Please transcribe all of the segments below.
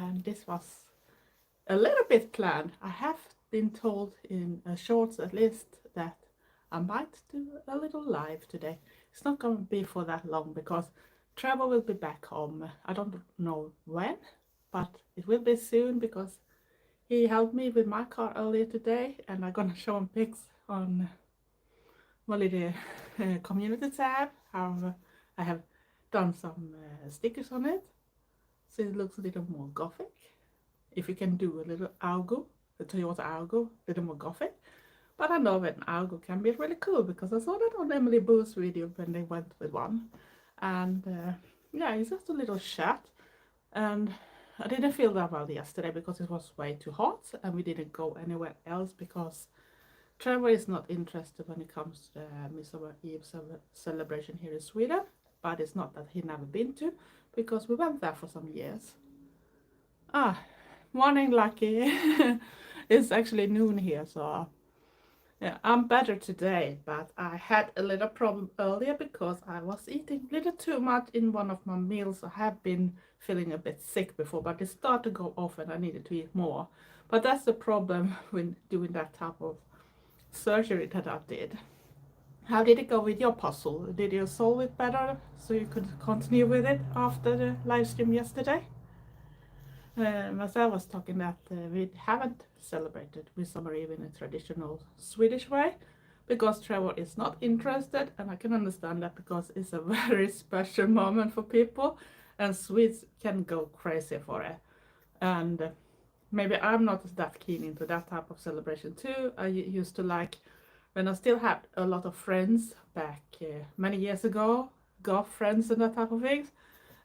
and this was a little bit planned. I have been told in shorts at least that I might do a little live today. It's not going to be for that long because Trevor will be back home. I don't know when, but it will be soon because he helped me with my car earlier today, and I'm gonna show him pics on my little community tab. How I have done some stickers on it, so it looks a little more gothic. If you can do a little Algo, the Toyota Algo, a little more gothic. But I know that an Algo can be really cool because I saw that on Emily Boo's video when they went with one. And yeah, it's just a little chat. And I didn't feel that well yesterday because it was way too hot and we didn't go anywhere else because Trevor is not interested when it comes to Midsummer Eve celebration here in Sweden. But it's not that he never been to because we went there for some years. Morning, Lucky. It's actually noon here, so yeah, I'm better today, but I had a little problem earlier because I was eating a little too much in one of my meals. I have been feeling a bit sick before, but it started to go off and I needed to eat more. But that's the problem when doing that type of surgery that I did. How did it go with your puzzle? Did you solve it better so you could continue with it after the live stream yesterday? Marcel was talking that we haven't celebrated Midsummer Eve in a traditional Swedish way because Trevor is not interested, and I can understand that because it's a very special moment for people and Swedes can go crazy for it. And maybe I'm not that keen into that type of celebration too. I used to like when I still had a lot of friends back many years ago, golf friends and that type of things.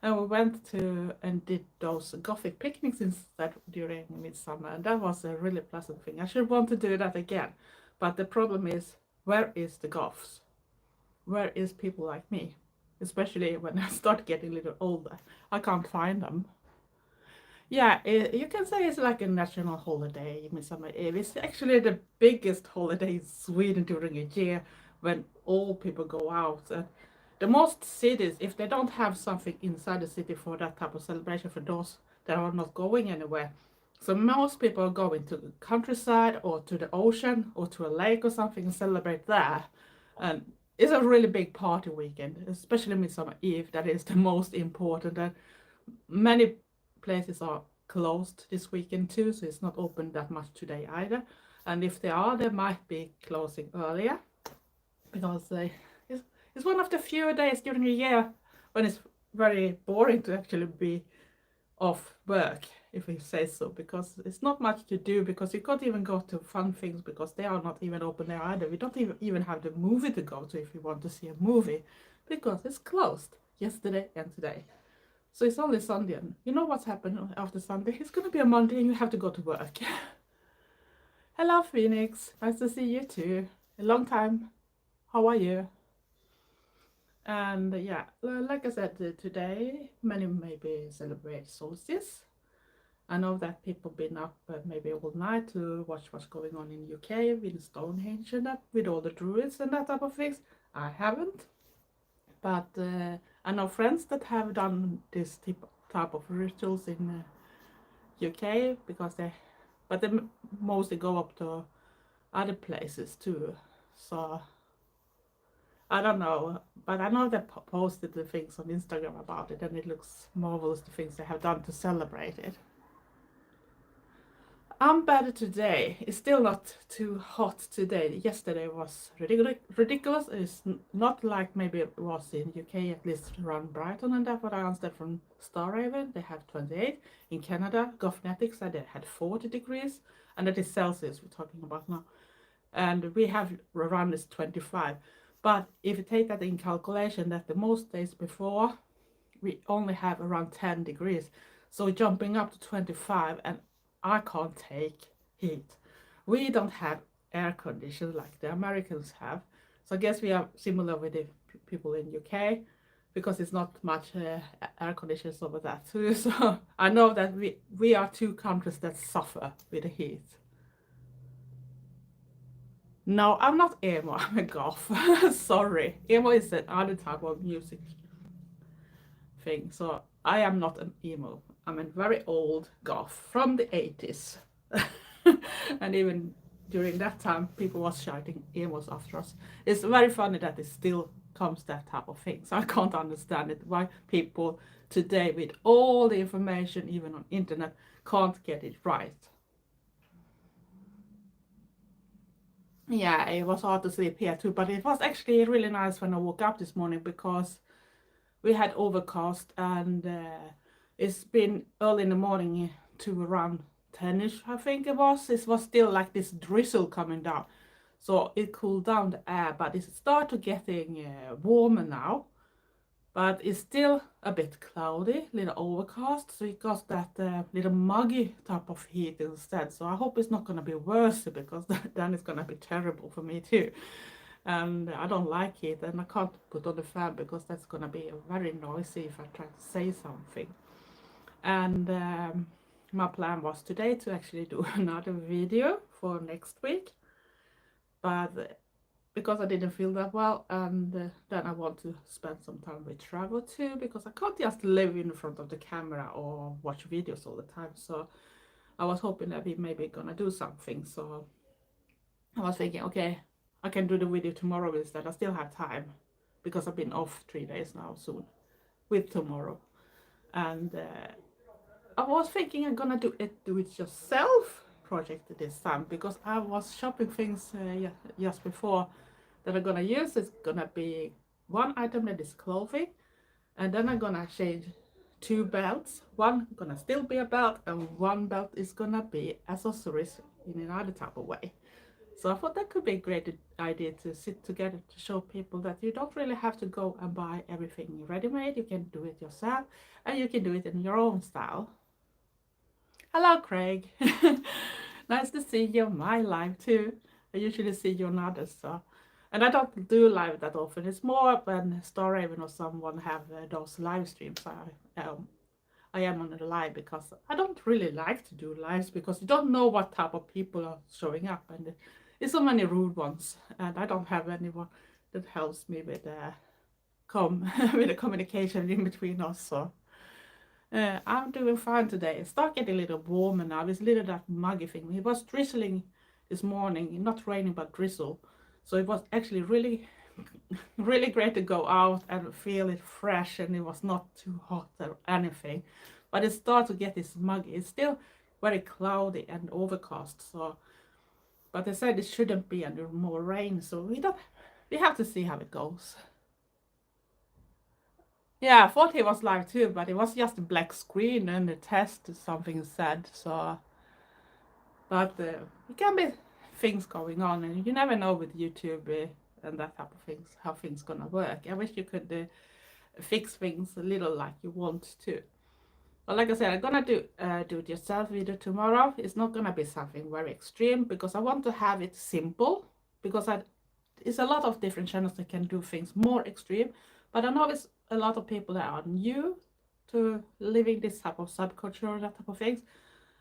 And we went to and did those gothic picnics instead during midsummer, and that was a really pleasant thing. I should want to do that again, but the problem is, where is the goths? Where is people like me? Especially when I start getting a little older, I can't find them. Yeah, you can say it's like a national holiday, Midsummer Eve. It's actually the biggest holiday in Sweden during a year when all people go out. The most cities, if they don't have something inside the city for that type of celebration for those that are not going anywhere, so most people are going to the countryside or to the ocean or to a lake or something and celebrate there. And it's a really big party weekend, especially Midsummer Eve. That is the most important. And many places are closed this weekend too, so it's not open that much today either. And if they are, they might be closing earlier because it's one of the few days during the year when it's very boring to actually be off work, if we say so, because it's not much to do because you can't even go to fun things because they are not even open there either. We don't even have the movie to go to if you want to see a movie because it's closed yesterday and today. So it's only Sunday, and you know what's happened after Sunday? It's gonna be a Monday and you have to go to work. Hello Phoenix, nice to see you too. A long time. How are you? And yeah, like I said, today many maybe celebrate solstice. I know that people been up maybe all night to watch what's going on in UK with Stonehenge and that, with all the druids and that type of things. I haven't, but I know friends that have done this type of rituals in UK because but they mostly go up to other places too. So I don't know, but I know they posted the things on Instagram about it, and it looks marvelous, the things they have done to celebrate it. I'm better today. It's still not too hot today. Yesterday was ridiculous. It's not like maybe it was in UK, at least around Brighton and that, what I understand from Starhaven. They have 28. In Canada, Gothnetic said they had 40 degrees, and that is Celsius we're talking about now. And we have around this 25. But if you take that in calculation, that the most days before, we only have around 10 degrees. So jumping up to 25, and I can't take heat. We don't have air conditioning like the Americans have. So I guess we are similar with the people in UK because it's not much air conditioners over there too. So I know that we are two countries that suffer with the heat. No, I'm not emo, I'm a goth. Sorry. Emo is another type of music thing. So I am not an emo. I mean, very old goth from the 80s. And even during that time, people was shouting emos after us. It's very funny that it still comes that type of thing. So I can't understand it, why people today, with all the information, even on internet, can't get it right. Yeah, it was hard to sleep here too, but it was actually really nice when I woke up this morning because we had overcast and it's been early in the morning to around 10ish, I think it was. It was still like this drizzle coming down. So it cooled down the air, but it started getting warmer now. But it's still a bit cloudy, little overcast, so it got that little muggy type of heat instead. So I hope it's not going to be worse because then it's going to be terrible for me too. And I don't like it, and I can't put on the fan because that's going to be very noisy if I try to say something. And my plan was today to actually do another video for next week, but because I didn't feel that well, and then I want to spend some time with travel too, because I can't just live in front of the camera or watch videos all the time. So I was hoping that we maybe gonna do something. So I was thinking, okay, I can do the video tomorrow instead. I still have time because I've been off 3 days now soon with tomorrow. And I was thinking I'm gonna do it yourself project this time because I was shopping things just before that I'm gonna use. Is gonna be one item that is clothing, and then I'm gonna change 2 belts. One gonna still be a belt, and one belt is gonna be accessories in another type of way. So I thought that could be a great idea to sit together to show people that you don't really have to go and buy everything ready-made. You can do it yourself, and you can do it in your own style. Hello, Craig. Nice to see you on my live too. I usually see you on others, so. And I don't do live that often. It's more when Starraven or someone have those live streams. I am on the live because I don't really like to do lives because you don't know what type of people are showing up, and there's so many rude ones, and I don't have anyone that helps me with with the communication in between us. So I'm doing fine today. It's starting getting a little warmer now. It's a little that muggy thing. It was drizzling this morning, not raining but drizzle. So it was actually really, really great to go out and feel it fresh, and it was not too hot or anything. But it started to get this muggy. It's still very cloudy and overcast. So, but they said it shouldn't be any more rain. So we have to see how it goes. Yeah, I thought he was live too, but it was just a black screen and the test something said. So, but it can be things going on, and you never know with YouTube and that type of things how things gonna work. I wish you could fix things a little like you want to. But like I said, I'm gonna do it yourself video tomorrow. It's not gonna be something very extreme because I want to have it simple, because it's a lot of different channels that can do things more extreme. But I know it's a lot of people that are new to living this type of subculture or that type of things,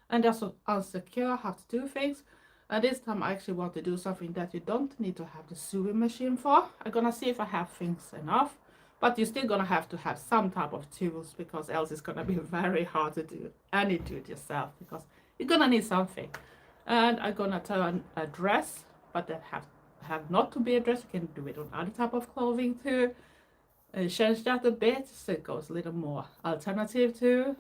and they're so insecure how to do things. And this time I actually want to do something that you don't need to have the sewing machine for. I'm gonna see if I have things enough, but you're still gonna have to have some type of tools, because else it's gonna be very hard to do any do it yourself, because you're gonna need something. And I'm gonna turn a dress, but that have not to be a dress. You can do it on other type of clothing too. Change that a bit so it goes a little more alternative too.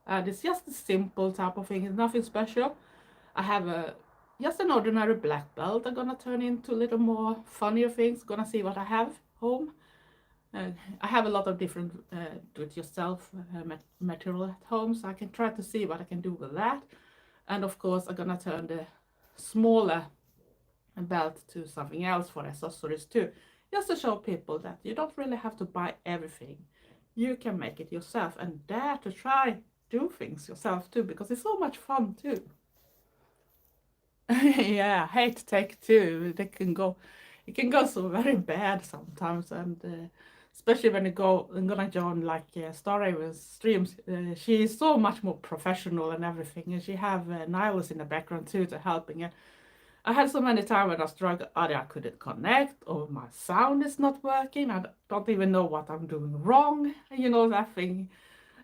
And it's just a simple type of thing. It's nothing special. I have just an ordinary black belt. I'm gonna turn into a little more funnier things. Gonna see what I have home. I have a lot of different do-it-yourself material at home, so I can try to see what I can do with that. And of course, I'm gonna turn the smaller belt to something else for accessories too, just to show people that you don't really have to buy everything. You can make it yourself and dare to try do things yourself too, because it's so much fun too. Yeah, I hate take two. It can go so very bad sometimes, and especially when I'm gonna join like Starraven's streams. She's so much more professional and everything, and she have Nihilus in the background too to helping. And I had so many times when I struggled, either I couldn't connect or my sound is not working. I don't even know what I'm doing wrong. You know that thing.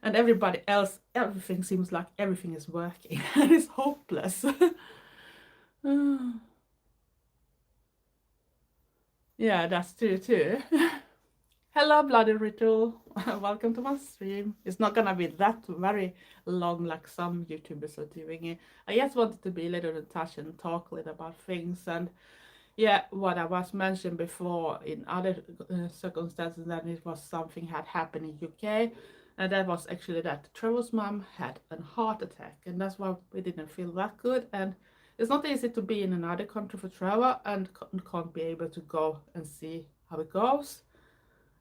and everybody else, everything seems like everything is working and it's hopeless. Yeah, that's true too. Hello, Bloody Ritual. Welcome to my stream. It's not gonna be that very long like some YouTubers are doing it. I just wanted to be a little in touch and talk a little about things. And yeah, what I was mentioned before in other circumstances, that it was something had happened in UK, and that was actually that Trevor's mom had a heart attack, and that's why we didn't feel that good. And it's not easy to be in another country for Trevor and can't be able to go and see how it goes,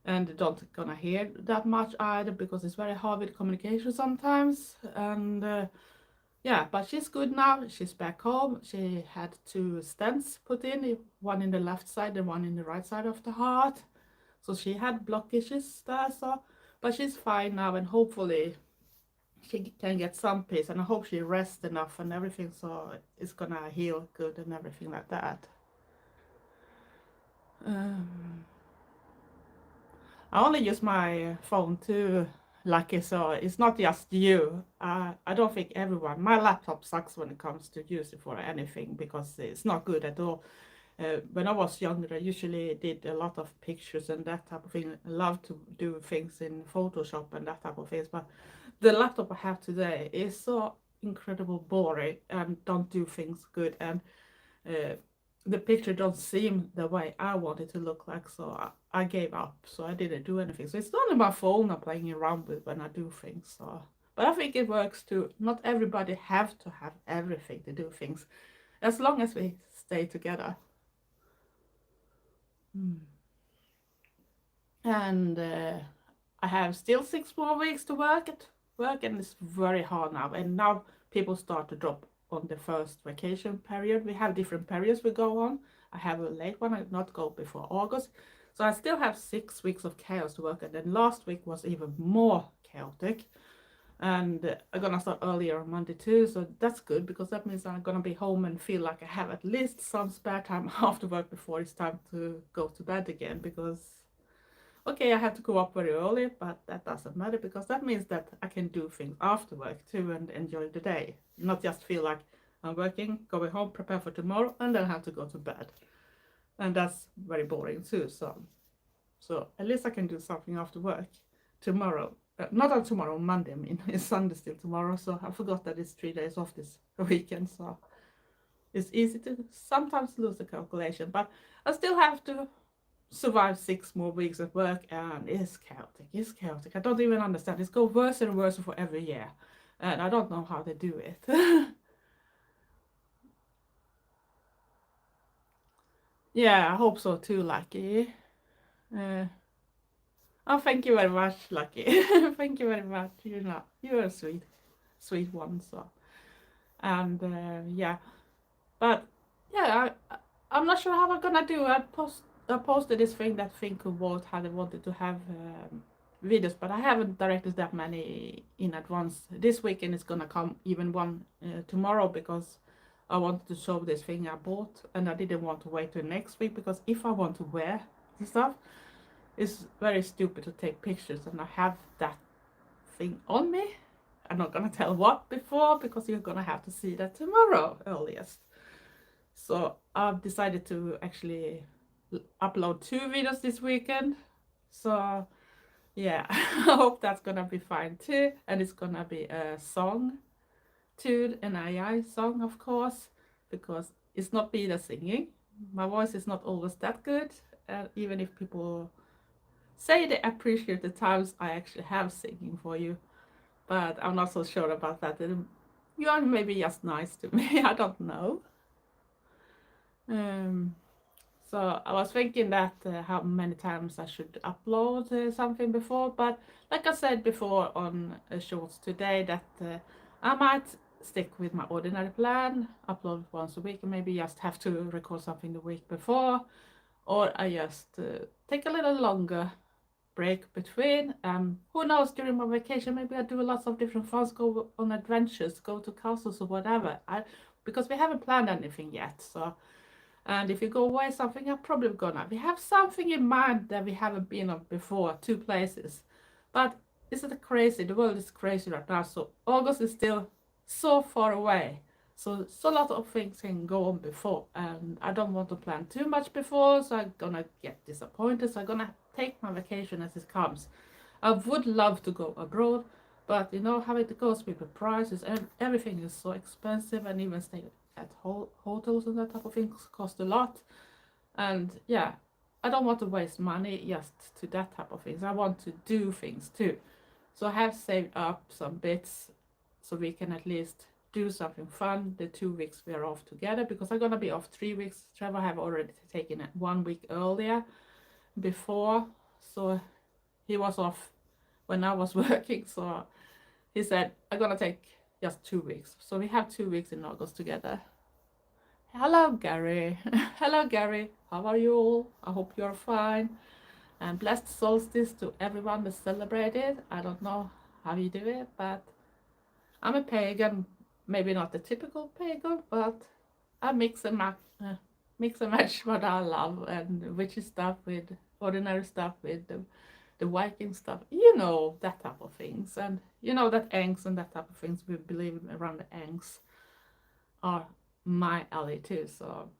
and don't gonna hear that much either because it's very hard with communication sometimes. And yeah, but she's good now. She's back home. She had two stents put in, one in the left side and one in the right side of the heart. So she had blockages there. So, but she's fine now, and hopefully she can get some peace. And I hope she rests enough and everything, so it's gonna heal good and everything like that. Um, I only use my phone too, Lucky, so it's not just you. I don't think everyone. My laptop sucks when it comes to use it for anything because it's not good at all. When I was younger, I usually did a lot of pictures and that type of thing. I love to do things in Photoshop and that type of things. But the laptop I have today is so incredible boring and don't do things good. And uh, the picture don't seem the way I want it to look like, so I gave up. So I didn't do anything. So it's not my phone I'm playing around with when I do things. So, but I think it works too. Not everybody have to have everything to do things, as long as we stay together. Mm. And I have still 6 more weeks to work, and it's very hard now. And now people start to drop on the first vacation period. We have different periods we go on. I have a late one. I not go before August, so I still have 6 weeks of chaos to work. And then last week was even more chaotic. And I'm gonna start earlier on Monday too, so that's good because that means I'm gonna be home and feel like I have at least some spare time after work before it's time to go to bed again. Because okay, I have to go up very early, but that doesn't matter because that means that I can do things after work too and enjoy the day. Not just feel like I'm working, going home, prepare for tomorrow, and then have to go to bed. And that's very boring too. So at least I can do something after work tomorrow. Not on tomorrow, on Monday. I mean, it's Sunday still tomorrow, so I forgot that it's 3 days off this weekend. So it's easy to sometimes lose the calculation, but I still have to survive 6 more weeks at work, and it's chaotic. It's chaotic. I don't even understand. It's going worse and worse for every year, and I don't know how they do it. Yeah, I hope so too, Lucky. Uh, oh, thank you very much, Lucky. Thank you very much. You're a sweet one. So, and yeah, but yeah, I'm not sure how I'm gonna do. I posted this thing that think about how they wanted to have videos, but I haven't directed that many in advance. This weekend is gonna come even one tomorrow because I wanted to show this thing I bought, and I didn't want to wait till next week because if I want to wear the stuff, it's very stupid to take pictures, and I have that thing on me. I'm not gonna tell what before because you're gonna have to see that tomorrow earliest. So I've decided to actually upload 2 videos this weekend. So yeah, I hope that's gonna be fine too. And it's gonna be a song too, an AI song, of course, because it's not me that's singing. My voice is not always that good, even if people say they appreciate the times I actually have singing for you. But I'm not so sure about that. You are maybe just nice to me. I don't know. Um, So I was thinking that how many times I should upload something before, but like I said before on shorts today, that I might stick with my ordinary plan, upload once a week, and maybe just have to record something the week before, or I just take a little longer break between. Who knows, during my vacation, maybe I do lots of different things, go on adventures, go to castles or whatever. Because we haven't planned anything yet, so. And if you go away something, I'm probably gonna. We have something in mind that we haven't been on before, 2 places. But isn't it crazy? The world is crazy right now. So August is still so far away. So a lot of things can go on before, and I don't want to plan too much before, so I'm gonna get disappointed. So I'm gonna take my vacation as it comes. I would love to go abroad, but you know how it goes with the prices, and everything is so expensive, and even staying at hotels and that type of things cost a lot. And yeah, I don't want to waste money just to that type of things. I want to do things too. So I have saved up some bits so we can at least do something fun the 2 weeks we are off together, because I'm gonna be off 3 weeks. Trevor have already taken it 1 week earlier before, so he was off when I was working. So he said I'm gonna take just 2 weeks. So we have 2 weeks in August together. Hello, Gary. Hello, Gary. How are you all? I hope you're fine. And blessed solstice to everyone that celebrated. I don't know how you do it, but I'm a pagan. Maybe not the typical pagan, but I mix and match what I love, and witchy stuff with ordinary stuff with the Viking stuff. You know, that type of things. And you know that Angs and that type of things, we believe around the Angs are my alley too. So,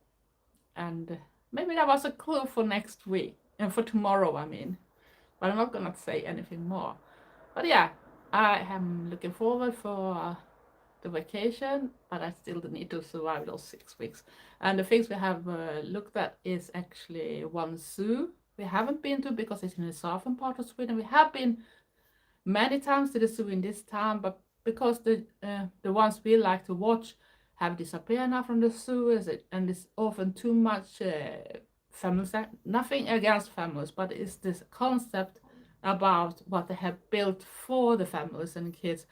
and maybe that was a clue for next week and for tomorrow, I mean. But I'm not gonna say anything more. But yeah, I am looking forward for the vacation, but I still need to survive those 6 weeks. And the things we have looked at is actually one zoo we haven't been to because it's in the southern part of Sweden. We have been many times to the zoo in this town, but because the ones we like to watch have disappeared now from the zoo, and it's often too much families. Nothing against families, but it's this concept about what they have built for the families and kids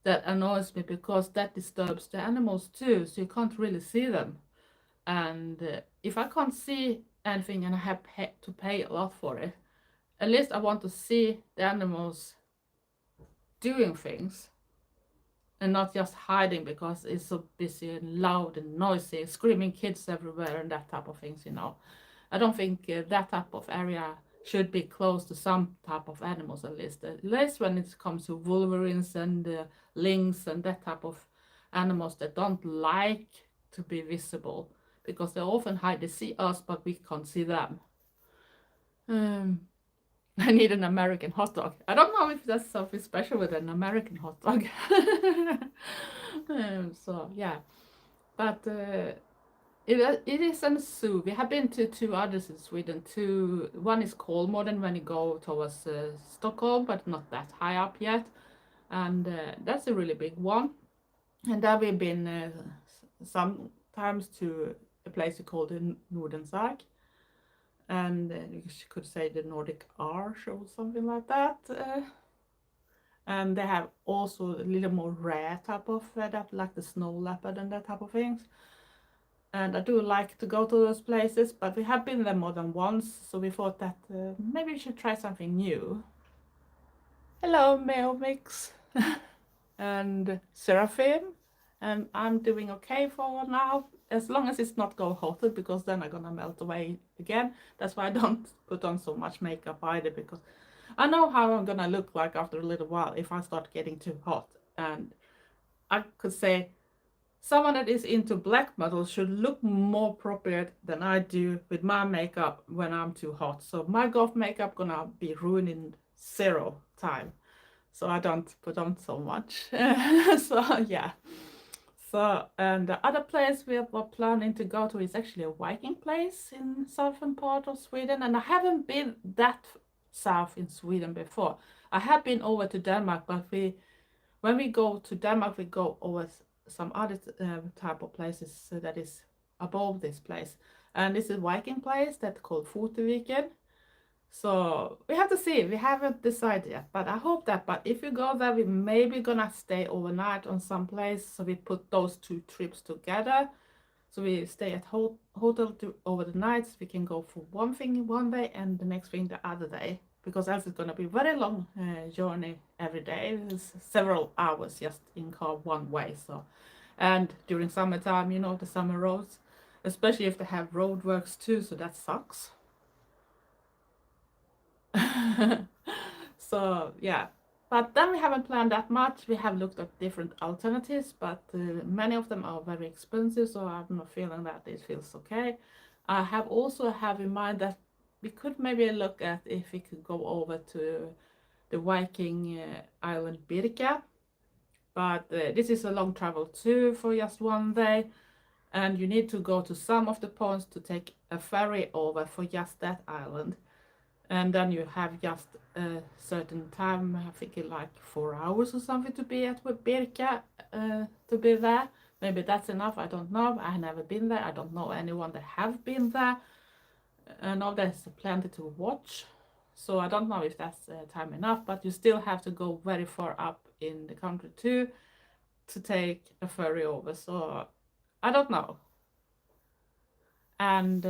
that annoys me, because that disturbs the animals too, so you can't really see them. And if I can't see anything and I have to pay a lot for it, at least I want to see the animals doing things and not just hiding because it's so busy and loud and noisy, screaming kids everywhere and that type of things, you know. I don't think that type of area should be close to some type of animals, at least when it comes to wolverines and lynx and that type of animals that don't like to be visible, because they often hide. They see us, but we can't see them. I need an American hot dog. I don't know if that's something special with an American hot dog. So yeah, but it is a zoo. We have been to two others in Sweden. One is Kolmården when you go towards Stockholm, but not that high up yet. And that's a really big one. And there we've been sometimes to a place called the Nordensark. And you could say the Nordic Arch or something like that. And they have also a little more rare type of that, like the snow leopard and that type of things. And I do like to go to those places, but we have been there more than once, so we thought that maybe we should try something new. Hello, Mail Mix and Seraphim, and I'm doing okay for now, as long as it's not go hotter, because then I'm gonna melt away again. That's why I don't put on so much makeup either, because I know how I'm gonna look like after a little while if I start getting too hot. And I could say someone that is into black metal should look more appropriate than I do with my makeup when I'm too hot. So my goth makeup gonna be ruined in 0 time. So I don't put on so much. So yeah. So, and the other place we were planning to go to is actually a Viking place in southern part of Sweden. And I haven't been that south in Sweden before. I have been over to Denmark, but when we go to Denmark, we go over some other type of places that is above this place. And this is a Viking place that's called Foteviken. So we have to see. We haven't decided yet, but I hope that. But if you go there, we maybe gonna stay overnight on some place. So we put those 2 trips together. So we stay at hotel over the nights. We can go for one thing one day and the next thing the other day, because else it's gonna be very long journey every day. It's several hours just in car one way. So, and during summertime, you know, the summer roads, especially if they have road works too. So that sucks. So yeah, But then we haven't planned that much. We have looked at different alternatives, but many of them are very expensive, so I'm not feeling that it feels okay. I have also have in mind that we could maybe look at if we could go over to the Viking island Birka, but this is a long travel too for just one day, and you need to go to some of the points to take a ferry over for just that island, and then you have just a certain time, I think like 4 hours or something to be at Birka, to be there. Maybe that's enough, I don't know. I have never been there. I don't know anyone that have been there. I know there's plenty to watch, so I don't know if that's time enough, but you still have to go very far up in the country too to take a ferry over, so I don't know. And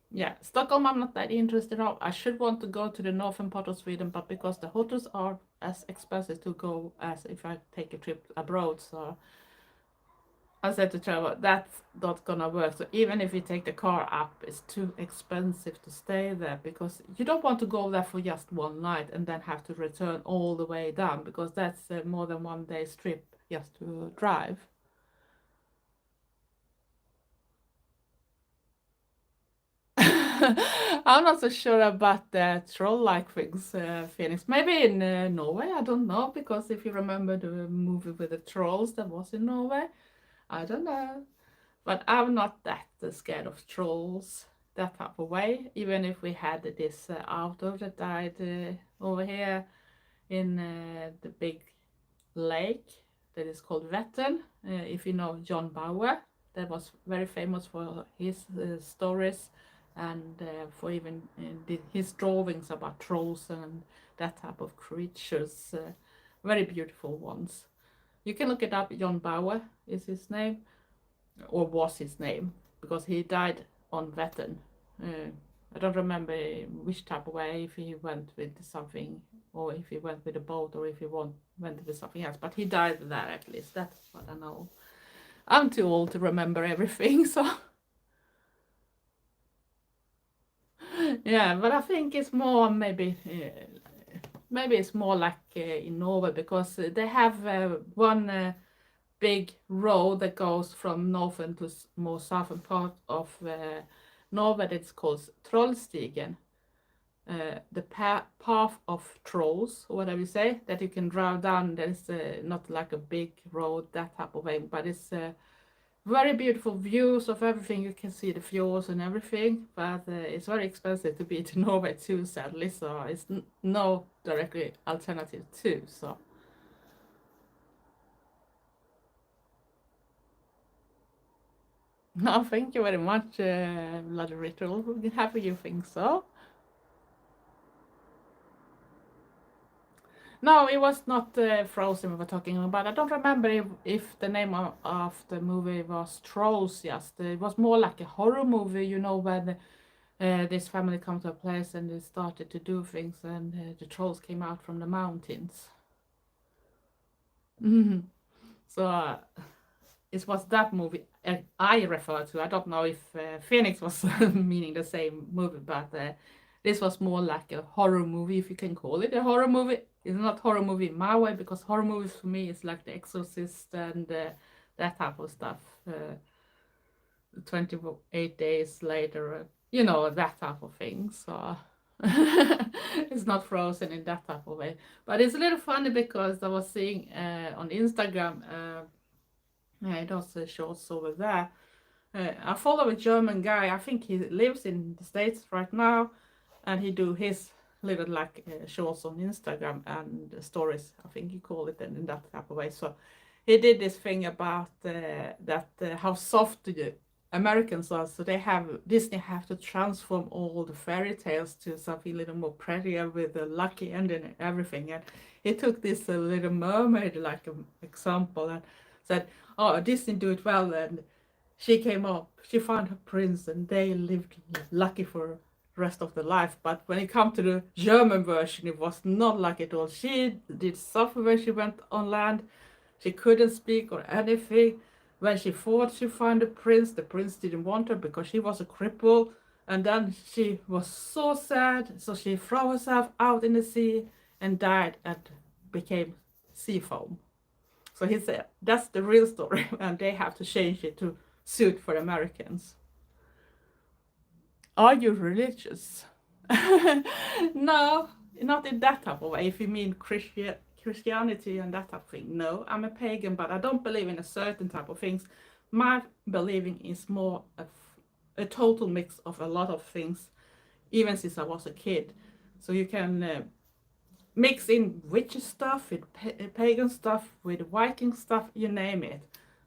yeah, Stockholm I'm not that interested in. I should want to go to the northern part of Sweden, but because the hotels are as expensive to go as if I take a trip abroad, so I said to Trevor, that's not gonna work. So even if you take the car up, it's too expensive to stay there, because you don't want to go there for just one night and then have to return all the way down, because that's more than 1 day's trip just to drive. I'm not so sure about the troll-like things, Phoenix. Maybe in Norway, I don't know, because if you remember the movie with the trolls that was in Norway, I don't know. But I'm not that scared of trolls that type of way. Even if we had this outdoor that died over here in the big lake that is called Vättern. If you know John Bauer, that was very famous for his stories and for even his drawings about trolls and that type of creatures. Very beautiful ones. You can look it up. John Bauer is his name, or was his name, because he died on Vättern. I don't remember which type of way, if he went with something, or if he went with a boat, or if he went with something else, but he died there at least. That's what I know. I'm too old to remember everything, so yeah, but I think it's more maybe it's more like in Norway, because they have one big road that goes from northern to more southern part of Norway that's called Trollstigen. The path of trolls, or whatever you say, that you can drive down. There's not like a big road that type of way, but it's very beautiful views of everything. You can see the fjords and everything, but it's very expensive to be to Norway too, sadly, so it's no directly alternative too. So no, thank you very much, Bloody Ritual. Happy you think so. No, it was not Frozen we were talking about. I don't remember if the name of the movie was Trolls. Yes, it was more like a horror movie. You know, when this family come to a place and they started to do things, and the trolls came out from the mountains. Mhm. So it was that movie I refer to. I don't know if Phoenix was meaning the same movie, but this was more like a horror movie, if you can call it a horror movie. It's not horror movie in my way, because horror movies for me is like The Exorcist and that type of stuff. 28 days later, you know, that type of thing. So it's not Frozen in that type of way. But it's a little funny, because I was seeing on Instagram, those shorts over there. I follow a German guy. I think he lives in the States right now, and he do his little like shorts on Instagram and stories, I think you call it, in that type of way. So he did this thing about that how soft the Americans are. So they have Disney have to transform all the fairy tales to something a little more prettier with a lucky ending and everything. And he took this Little Mermaid like example and said, "Oh, Disney do it well." And she came up, she found her prince, and they lived lucky for the rest of their life. But when it come to the German version, it was not like at all. She did suffer when she went on land. She couldn't speak or anything. When she thought she found the prince didn't want her because she was a cripple. And then she was so sad, so she threw herself out in the sea and died at became sea foam. So he said that's the real story, and they have to change it to suit for Americans. Are you religious? No, not in that type of way. If you mean Christianity and that type of thing, no, I'm a pagan, but I don't believe in a certain type of things. My believing is more a total mix of a lot of things, even since I was a kid. So you can mix in witch stuff with pagan stuff, with Viking stuff, you name it.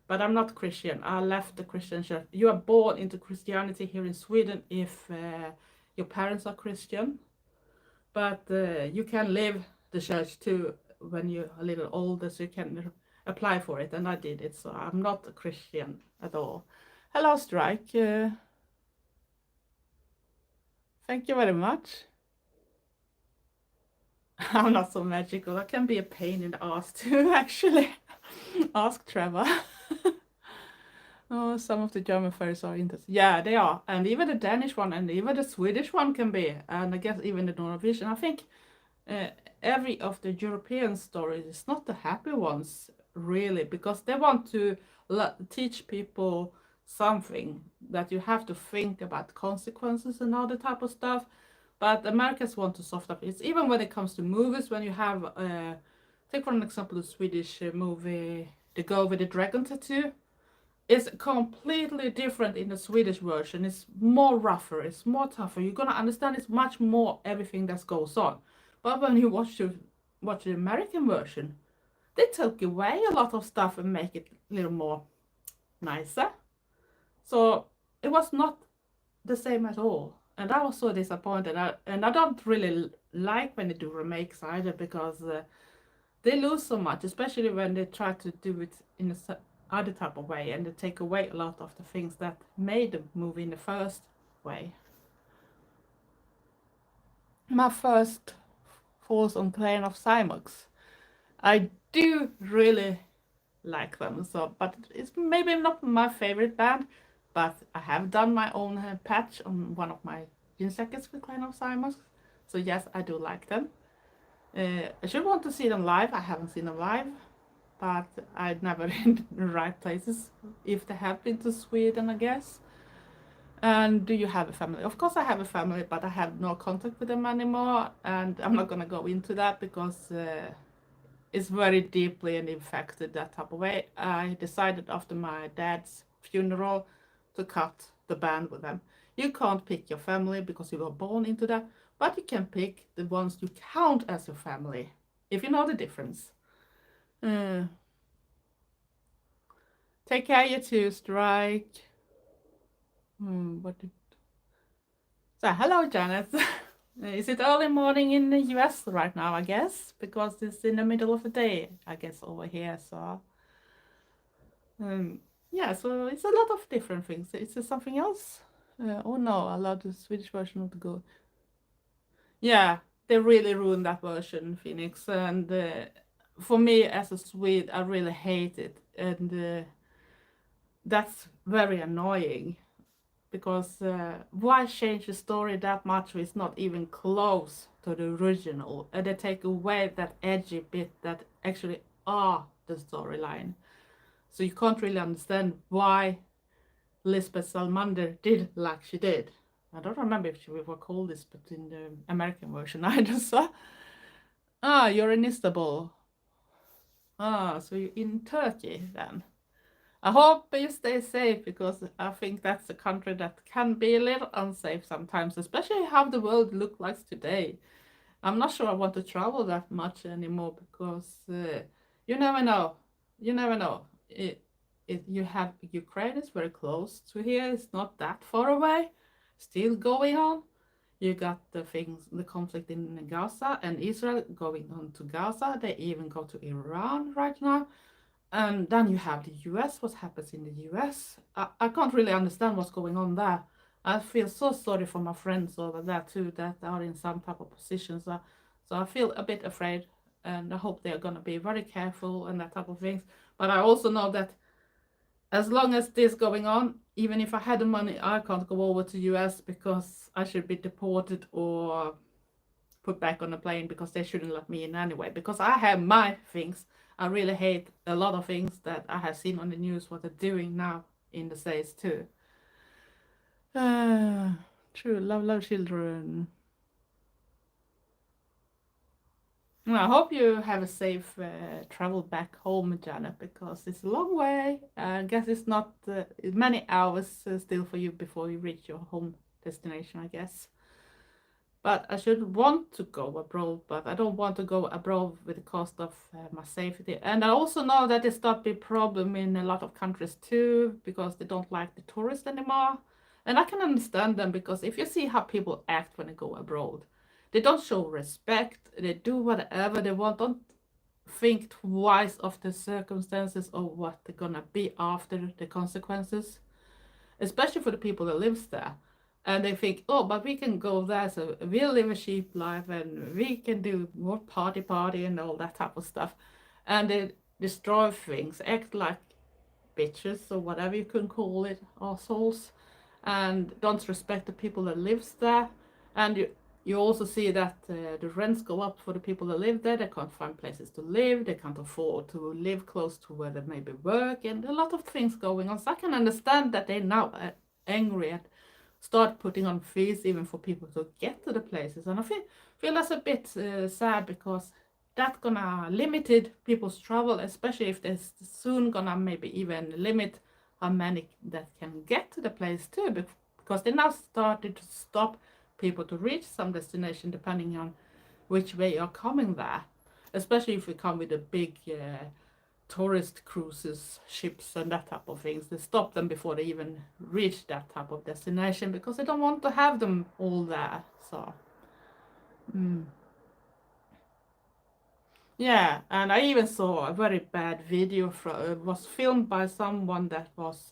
But I'm not Christian. I left the Christian church. You are born into Christianity here in Sweden if your parents are Christian. But you can leave the church too when you're a little older, so you can apply for it. And I did it, so I'm not a Christian at all. Hello, Strike. Thank you very much. I'm not so magical. I can be a pain in the ass too, actually. Ask Trevor. Oh, some of the German fairies are interesting. Yeah, they are. And even the Danish one and even the Swedish one can be. And I guess even the Norwegian. I think every of the European stories is not the happy ones, really, because they want to teach people something that you have to think about consequences and all the type of stuff. But Americans want to soft up. It's even when it comes to movies, when you have, take for an example, the Swedish movie, The Girl with the Dragon Tattoo. It's completely different in the Swedish version. It's more rougher, it's more tougher. You're gonna understand it's much more everything that goes on. But when you watch the American version, they took away a lot of stuff and make it a little more nicer. So it was not the same at all. And I was so disappointed. And I don't really like when they do remakes either, because they lose so much, especially when they try to do it in a other type of way, and they take away a lot of the things that made the movie in the first way. My first thoughts on Clan of Cymox. I do really like them, so but it's maybe not my favorite band, but I have done my own patch on one of my jean jackets with Clan of Cymox, so yes, I do like them. I should want to see them live. I haven't seen them live, but I'd never in the right places if they have been to Sweden, I guess. And do you have a family? Of course I have a family, but I have no contact with them anymore, and I'm not gonna go into that because it's very deeply and infected that type of way. I decided after my dad's funeral to cut the band with them. You can't pick your family because you were born into that, but you can pick the ones you count as your family, if you know the difference. Take care, you two, Strike. So, hello, Janet. Is it early morning in the US right now, I guess? Because it's in the middle of the day, I guess, over here, so... yeah, so it's a lot of different things. Is there something else? Oh no, I love the Swedish version of the Go. Yeah, they really ruined that version, Phoenix, and for me as a Swede, I really hate it, and that's very annoying, because why change the story that much when it's not even close to the original, and they take away that edgy bit that actually are the storyline, so you can't really understand why Lisbeth Salmander did like she did. I don't remember if she were called Lisbeth in the American version either, so... Ah, you're in Istanbul. Ah, so you're in Turkey then. I hope you stay safe, because I think that's a country that can be a little unsafe sometimes, especially how the world looks like today. I'm not sure I want to travel that much anymore, because you never know. You never know. You have Ukraine is very close to here. It's not that far away. Still going on. You got the conflict in Gaza and Israel going on to Gaza. They even go to Iran right now. And then you have the US, what happens in the US. I can't really understand what's going on there. I feel so sorry for my friends over there too, that are in some type of positions. So I feel a bit afraid, and I hope they're going to be very careful and that type of things. But I also know that as long as this going on, even if I had the money, I can't go over to US, because I should be deported or put back on the plane because they shouldn't let me in anyway. Because I have my things. I really hate a lot of things that I have seen on the news what they're doing now in the States too. True, love children. I hope you have a safe travel back home, Janet, because it's a long way. I guess it's not many hours still for you before you reach your home destination, I guess. But I should want to go abroad, but I don't want to go abroad with the cost of my safety. And I also know that it's not a big problem in a lot of countries too, because they don't like the tourists anymore. And I can understand them, because if you see how people act when they go abroad, they don't show respect, they do whatever they want, don't think twice of the circumstances or what they're gonna be after the consequences, especially for the people that lives there. And they think, oh, but we can go there, so we'll live a cheap life and we can do more party and all that type of stuff. And they destroy things, act like bitches or whatever you can call it, assholes, and don't respect the people that lives there. And you also see that the rents go up for the people that live there. They can't find places to live. They can't afford to live close to where they maybe work, and a lot of things going on. So I can understand that they're now angry at start putting on fees even for people to get to the places. And I feel that's a bit sad, because that's gonna limited people's travel, especially if they're soon gonna maybe even limit how many that can get to the place too, because they now started to stop people to reach some destination depending on which way you're coming there, especially if you come with a big tourist cruises, ships and that type of things. They stop them before they even reach that type of destination, because they don't want to have them all there. So yeah, and I even saw a very bad video it was filmed by someone that was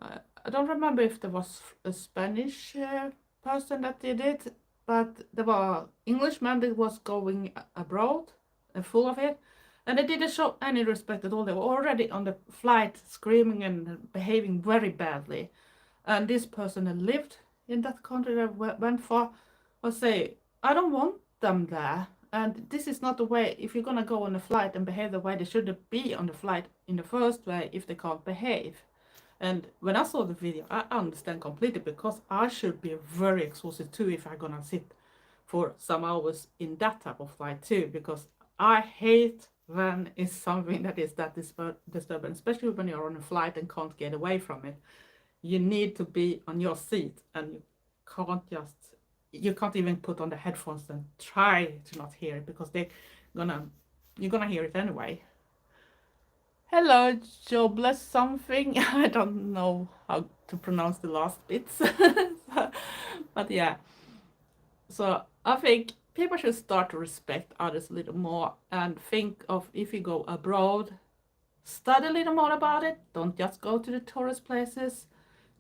I don't remember if there was a Spanish person that did it, but there were Englishmen that was going abroad, full of it, and they didn't show any respect at all. They were already on the flight screaming and behaving very badly. And this person that lived in that country that went for was say, I don't want them there. And this is not the way. If you're gonna go on a flight and behave the way they shouldn't be on the flight in the first way, if they can't behave. And when I saw the video, I understand completely, because I should be very exhausted too if I'm gonna sit for some hours in that type of flight too, because I hate when it's something that is that disturbing, especially when you're on a flight and can't get away from it. You need to be on your seat, and you can't even put on the headphones and try to not hear it, because you're gonna hear it anyway. Hello, jobless something. I don't know how to pronounce the last bits. But yeah, so I think people should start to respect others a little more, and think of, if you go abroad, study a little more about it. Don't just go to the tourist places.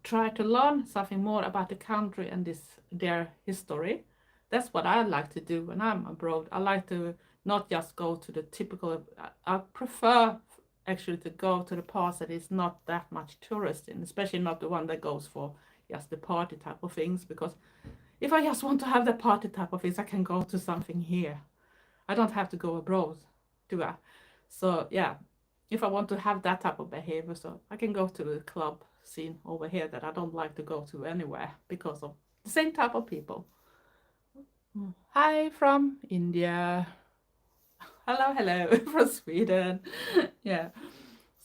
Try to learn something more about the country and their history. That's what I like to do when I'm abroad. I like to not just go to the typical. I prefer actually to go to the parts that is not that much tourist in, especially not the one that goes for just the party type of things. Because if I just want to have the party type of things, I can go to something here. I don't have to go abroad, do I? So yeah, if I want to have that type of behavior, so I can go to the club scene over here that I don't like to go to anywhere, because of the same type of people. Hi from India. Hello from Sweden. Yeah.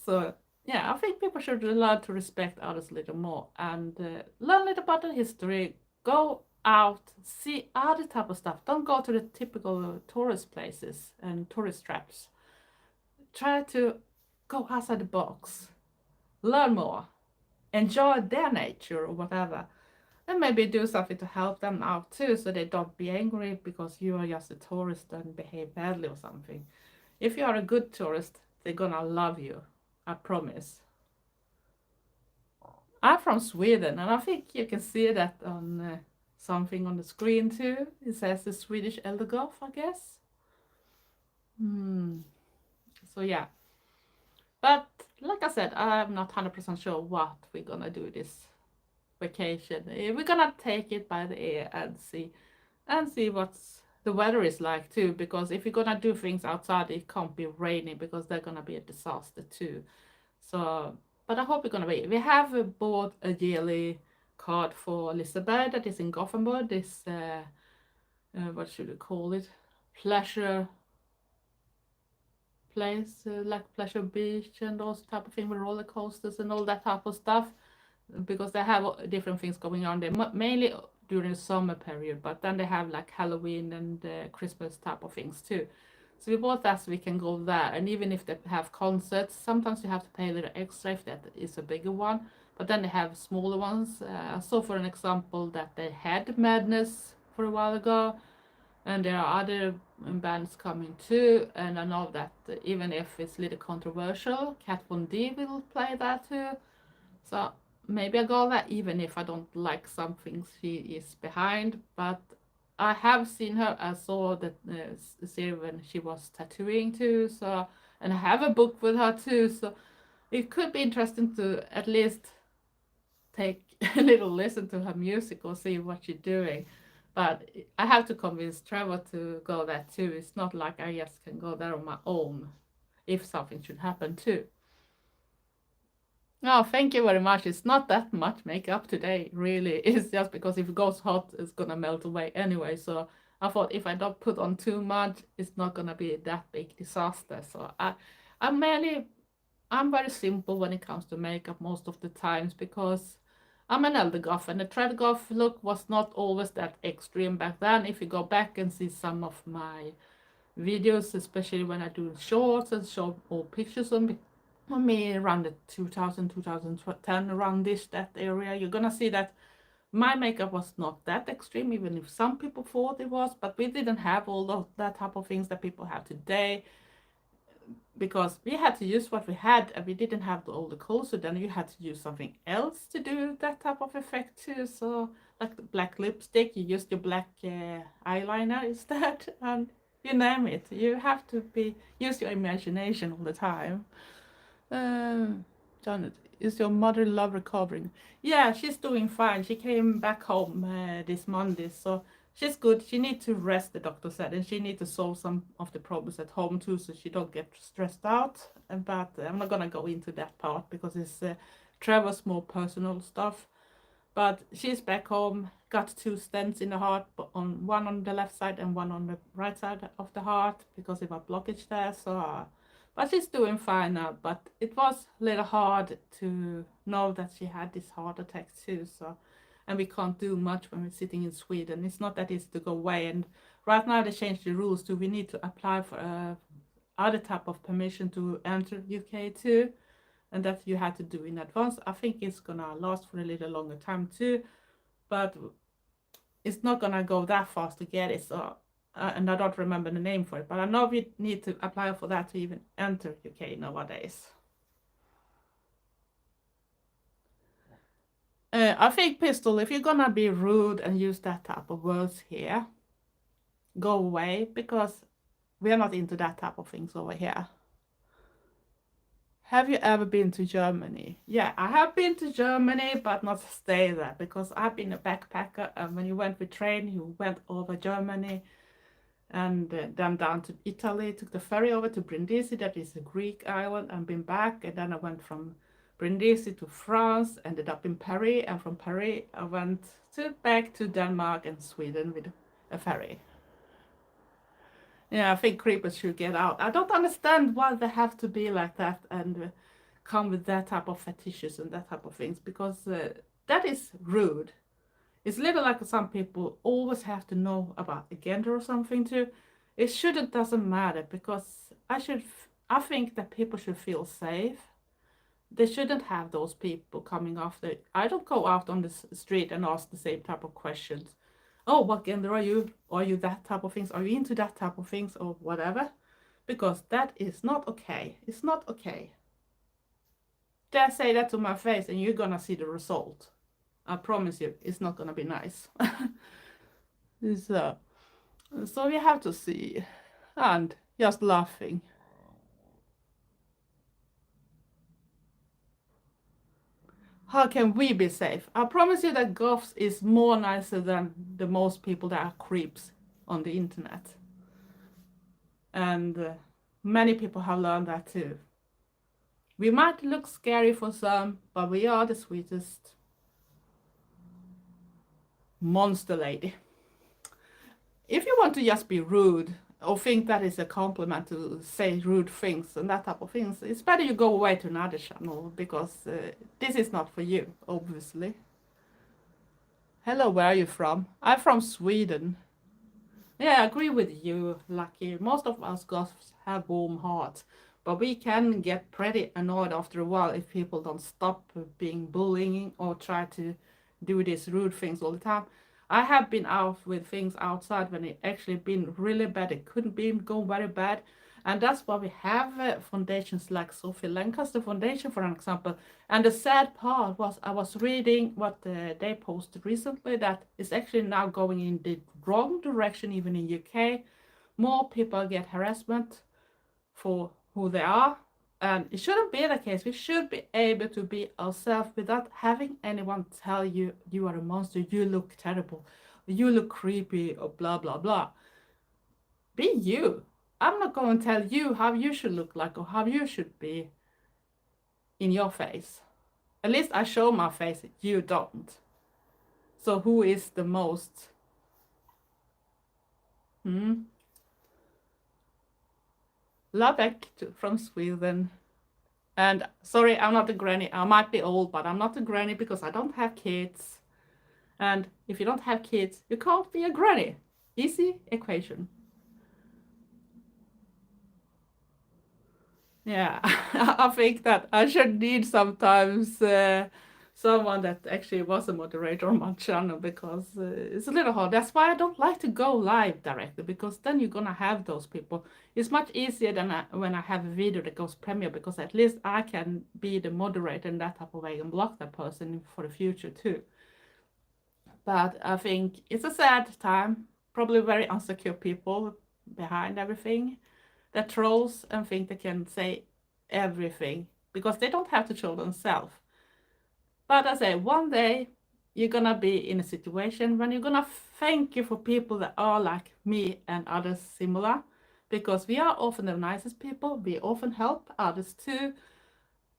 So yeah, I think people should learn to respect others a little more, and learn a little about the history. Go out, see other type of stuff. Don't go to the typical tourist places and tourist traps. Try to go outside the box, learn more, enjoy their nature or whatever, and maybe do something to help them out too, so they don't be angry because you are just a tourist and behave badly or something. If you are a good tourist, they're gonna love you, I promise. I'm from Sweden, and I think you can see that on something on the screen too. It says the Swedish Eldergoth, I guess. So yeah, but like I said, I'm not 100% sure what we're gonna do this vacation. We're gonna take it by the ear and see. and see what's the weather is like too, because if you're gonna do things outside, it can't be raining because they're gonna be a disaster too. So, but I hope it's gonna be. We have bought a yearly card for Liseberg that is in Gothenburg. This what should we call it? Pleasure place, like Pleasure Beach and those type of things with roller coasters and all that type of stuff, because they have different things going on there, mainly during the summer period, but then they have like Halloween and Christmas type of things too. So we bought that so we can go there, and even if they have concerts, sometimes you have to pay a little extra if that is a bigger one, but then they have smaller ones. I saw for an example that they had Madness for a while ago, and there are other bands coming too, and I know that even if it's a little controversial, Kat Von D will play that too. So maybe I go there even if I don't like some things she is behind. But I have seen her. I saw that series when she was tattooing too. So, and I have a book with her too. So it could be interesting to at least take a little listen to her music or see what she's doing. But I have to convince Trevor to go there too. It's not like I just can go there on my own if something should happen too. Oh, thank you very much. It's not that much makeup today, really. It's just because if it goes hot, it's gonna melt away anyway. So I thought if I don't put on too much, it's not gonna be that big disaster. So I'm mainly, I'm very simple when it comes to makeup most of the times, because I'm an Eldergoth, and the Treadgoth look was not always that extreme back then. If you go back and see some of my videos, especially when I do shorts and show old pictures on me around the 2000, 2010, around that area, you're gonna see that my makeup was not that extreme, even if some people thought it was, but we didn't have all of that type of things that people have today, because we had to use what we had, and we didn't have all the colors, so then you had to use something else to do that type of effect too. So like the black lipstick, you used your black eyeliner instead, and you name it, you have to use your imagination all the time. Janet, is your mother in love recovering? Yeah, she's doing fine. She came back home this Monday, so she's good. She needs to rest, the doctor said, and she needs to solve some of the problems at home too, so she don't get stressed out. But I'm not gonna go into that part because it's Trevor's more personal stuff. But she's back home, got 2 stents in the heart, on one on the left side and one on the right side of the heart because of a blockage there. So, but she's doing fine now. But it was a little hard to know that she had this heart attack too. So, and we can't do much when we're sitting in Sweden. It's not that easy to go away. And right now they changed the rules too. We need to apply for other type of permission to enter UK too, and that you had to do in advance. I think it's gonna last for a little longer time too, but it's not gonna go that fast to get it. So, and I don't remember the name for it, but I know we need to apply for that to even enter UK nowadays. I think, Pistol, if you're gonna be rude and use that type of words here, go away, because we are not into that type of things over here. Have you ever been to Germany? Yeah, I have been to Germany, but not stay there, because I've been a backpacker, and when you went with train, you went over Germany and then down to Italy, took the ferry over to Brindisi, that is a Greek island, and been back, and then I went from Brindisi to France, ended up in Paris, and from Paris I went back to Denmark and Sweden with a ferry. Yeah, I think creepers should get out. I don't understand why they have to be like that and come with that type of fetishes and that type of things, because that is rude. It's a little like some people always have to know about a gender or something too. It shouldn't, doesn't matter, because I think that people should feel safe. They shouldn't have those people coming after. I don't go out on the street and ask the same type of questions. Oh, what gender are you? Are you that type of things? Are you into that type of things or whatever? Because that is not okay. It's not okay. Just say that to my face and you're gonna see the result. I promise you, it's not gonna be nice. So, so we have to see. And just laughing. how can we be safe? I promise you that goths is more nicer than the most people that are creeps on the internet. And many people have learned that too. We might look scary for some, but we are the sweetest monster lady. If you want to just be rude or think that is a compliment to say rude things and that type of things, it's better you go away to another channel because this is not for you, obviously. Hello, where are you from? I'm from Sweden. Yeah, I agree with you, Lucky. Most of us goths have warm hearts, but we can get pretty annoyed after a while if people don't stop being bullying or try to do these rude things all the time. I have been out with things outside when it actually been really bad. It couldn't be go very bad. And that's why we have foundations like Sophie Lancaster Foundation, for an example. And the sad part was I was reading what they posted recently that is actually now going in the wrong direction, even in UK. More people get harassment for who they are. And it shouldn't be the case. We should be able to be ourselves without having anyone tell you you are a monster, you look terrible, you look creepy, or blah, blah, blah. Be you. I'm not going to tell you how you should look like or how you should be in your face. At least I show my face, you don't. So who is the most? Labek from Sweden. And sorry, I'm not a granny. I might be old, but I'm not a granny because I don't have kids. And if you don't have kids, you can't be a granny. Easy equation. Yeah, I think that I should need sometimes someone that actually was a moderator on my channel because it's a little hard. That's why I don't like to go live directly because then you're gonna have those people. It's much easier than when I have a video that goes premiere because at least I can be the moderator in that type of way and block that person for the future too. But I think it's a sad time. Probably very insecure people behind everything that trolls and think they can say everything because they don't have to show themselves. But I say one day you're gonna be in a situation when you're gonna thank you for people that are like me and others similar because we are often the nicest people. We often help others too.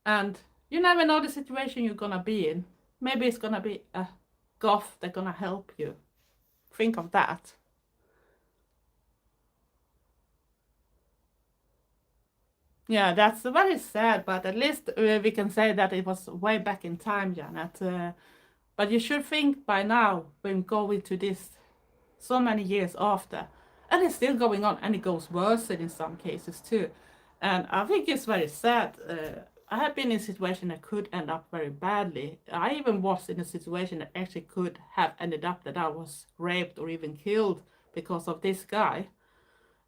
And you never know the situation you're gonna be in. Maybe it's gonna be a goth that's gonna help you. Think of that. Yeah, that's very sad, but at least we can say that it was way back in time, Janet. But you should think by now, when go into this so many years after, and it's still going on, and it goes worse in some cases too. And I think it's very sad. I have been in a situation that could end up very badly. I even was in a situation that actually could have ended up that I was raped or even killed because of this guy.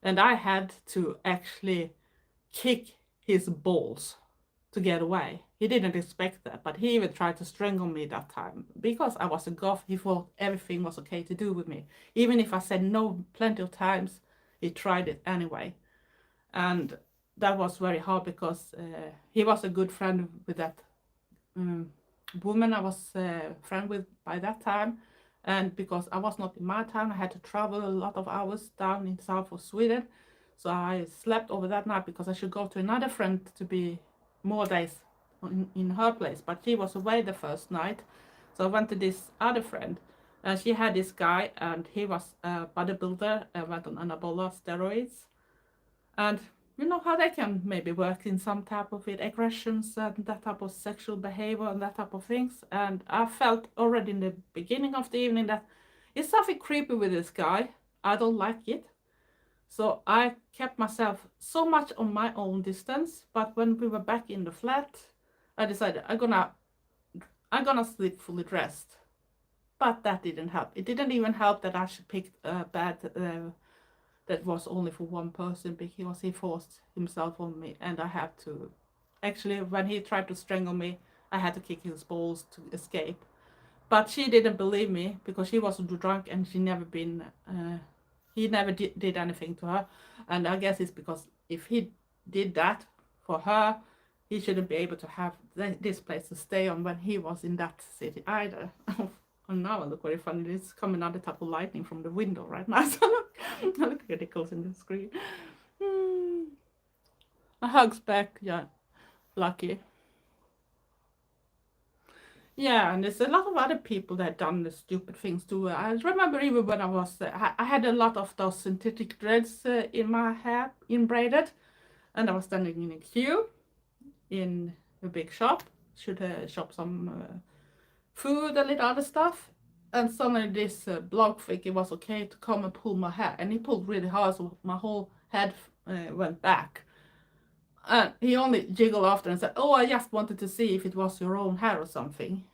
And I had to actually kick his balls to get away. He didn't expect that, but he even tried to strangle me that time. Because I was a goth, he thought everything was okay to do with me. Even if I said no plenty of times, he tried it anyway. And that was very hard because he was a good friend with that woman I was friend with by that time. And because I was not in my town, I had to travel a lot of hours down in south of Sweden. So I slept over that night because I should go to another friend to be more days in her place. But she was away the first night. So I went to this other friend. And she had this guy and he was a bodybuilder and went on anabola steroids. And you know how they can maybe work in some type of aggressions and that type of sexual behavior and that type of things. And I felt already in the beginning of the evening that it's something creepy with this guy. I don't like it. So I kept myself so much on my own distance, but when we were back in the flat, I decided I'm gonna sleep fully dressed. But that didn't help. It didn't even help that I picked a bed that was only for one person because he forced himself on me, and I had to. Actually, when he tried to strangle me, I had to kick his balls to escape. But she didn't believe me because she was drunk and she never been. He never did anything to her, and I guess it's because if he did that for her, he shouldn't be able to have this place to stay on when he was in that city either. And now I look very funny. There's coming another type of lightning from the window right now, so I look ridiculous in the screen. A hug's back, yeah, lucky. Yeah, and there's a lot of other people that done the stupid things too. I remember even when I was, I had a lot of those synthetic dreads in my hair, inbraided, and I was standing in a queue in a big shop, should shop some food and little other stuff. And suddenly this bloke think it was okay to come and pull my hair, and he pulled really hard, so my whole head went back. And he only jiggled after and said, "Oh, I just wanted to see if it was your own hair or something."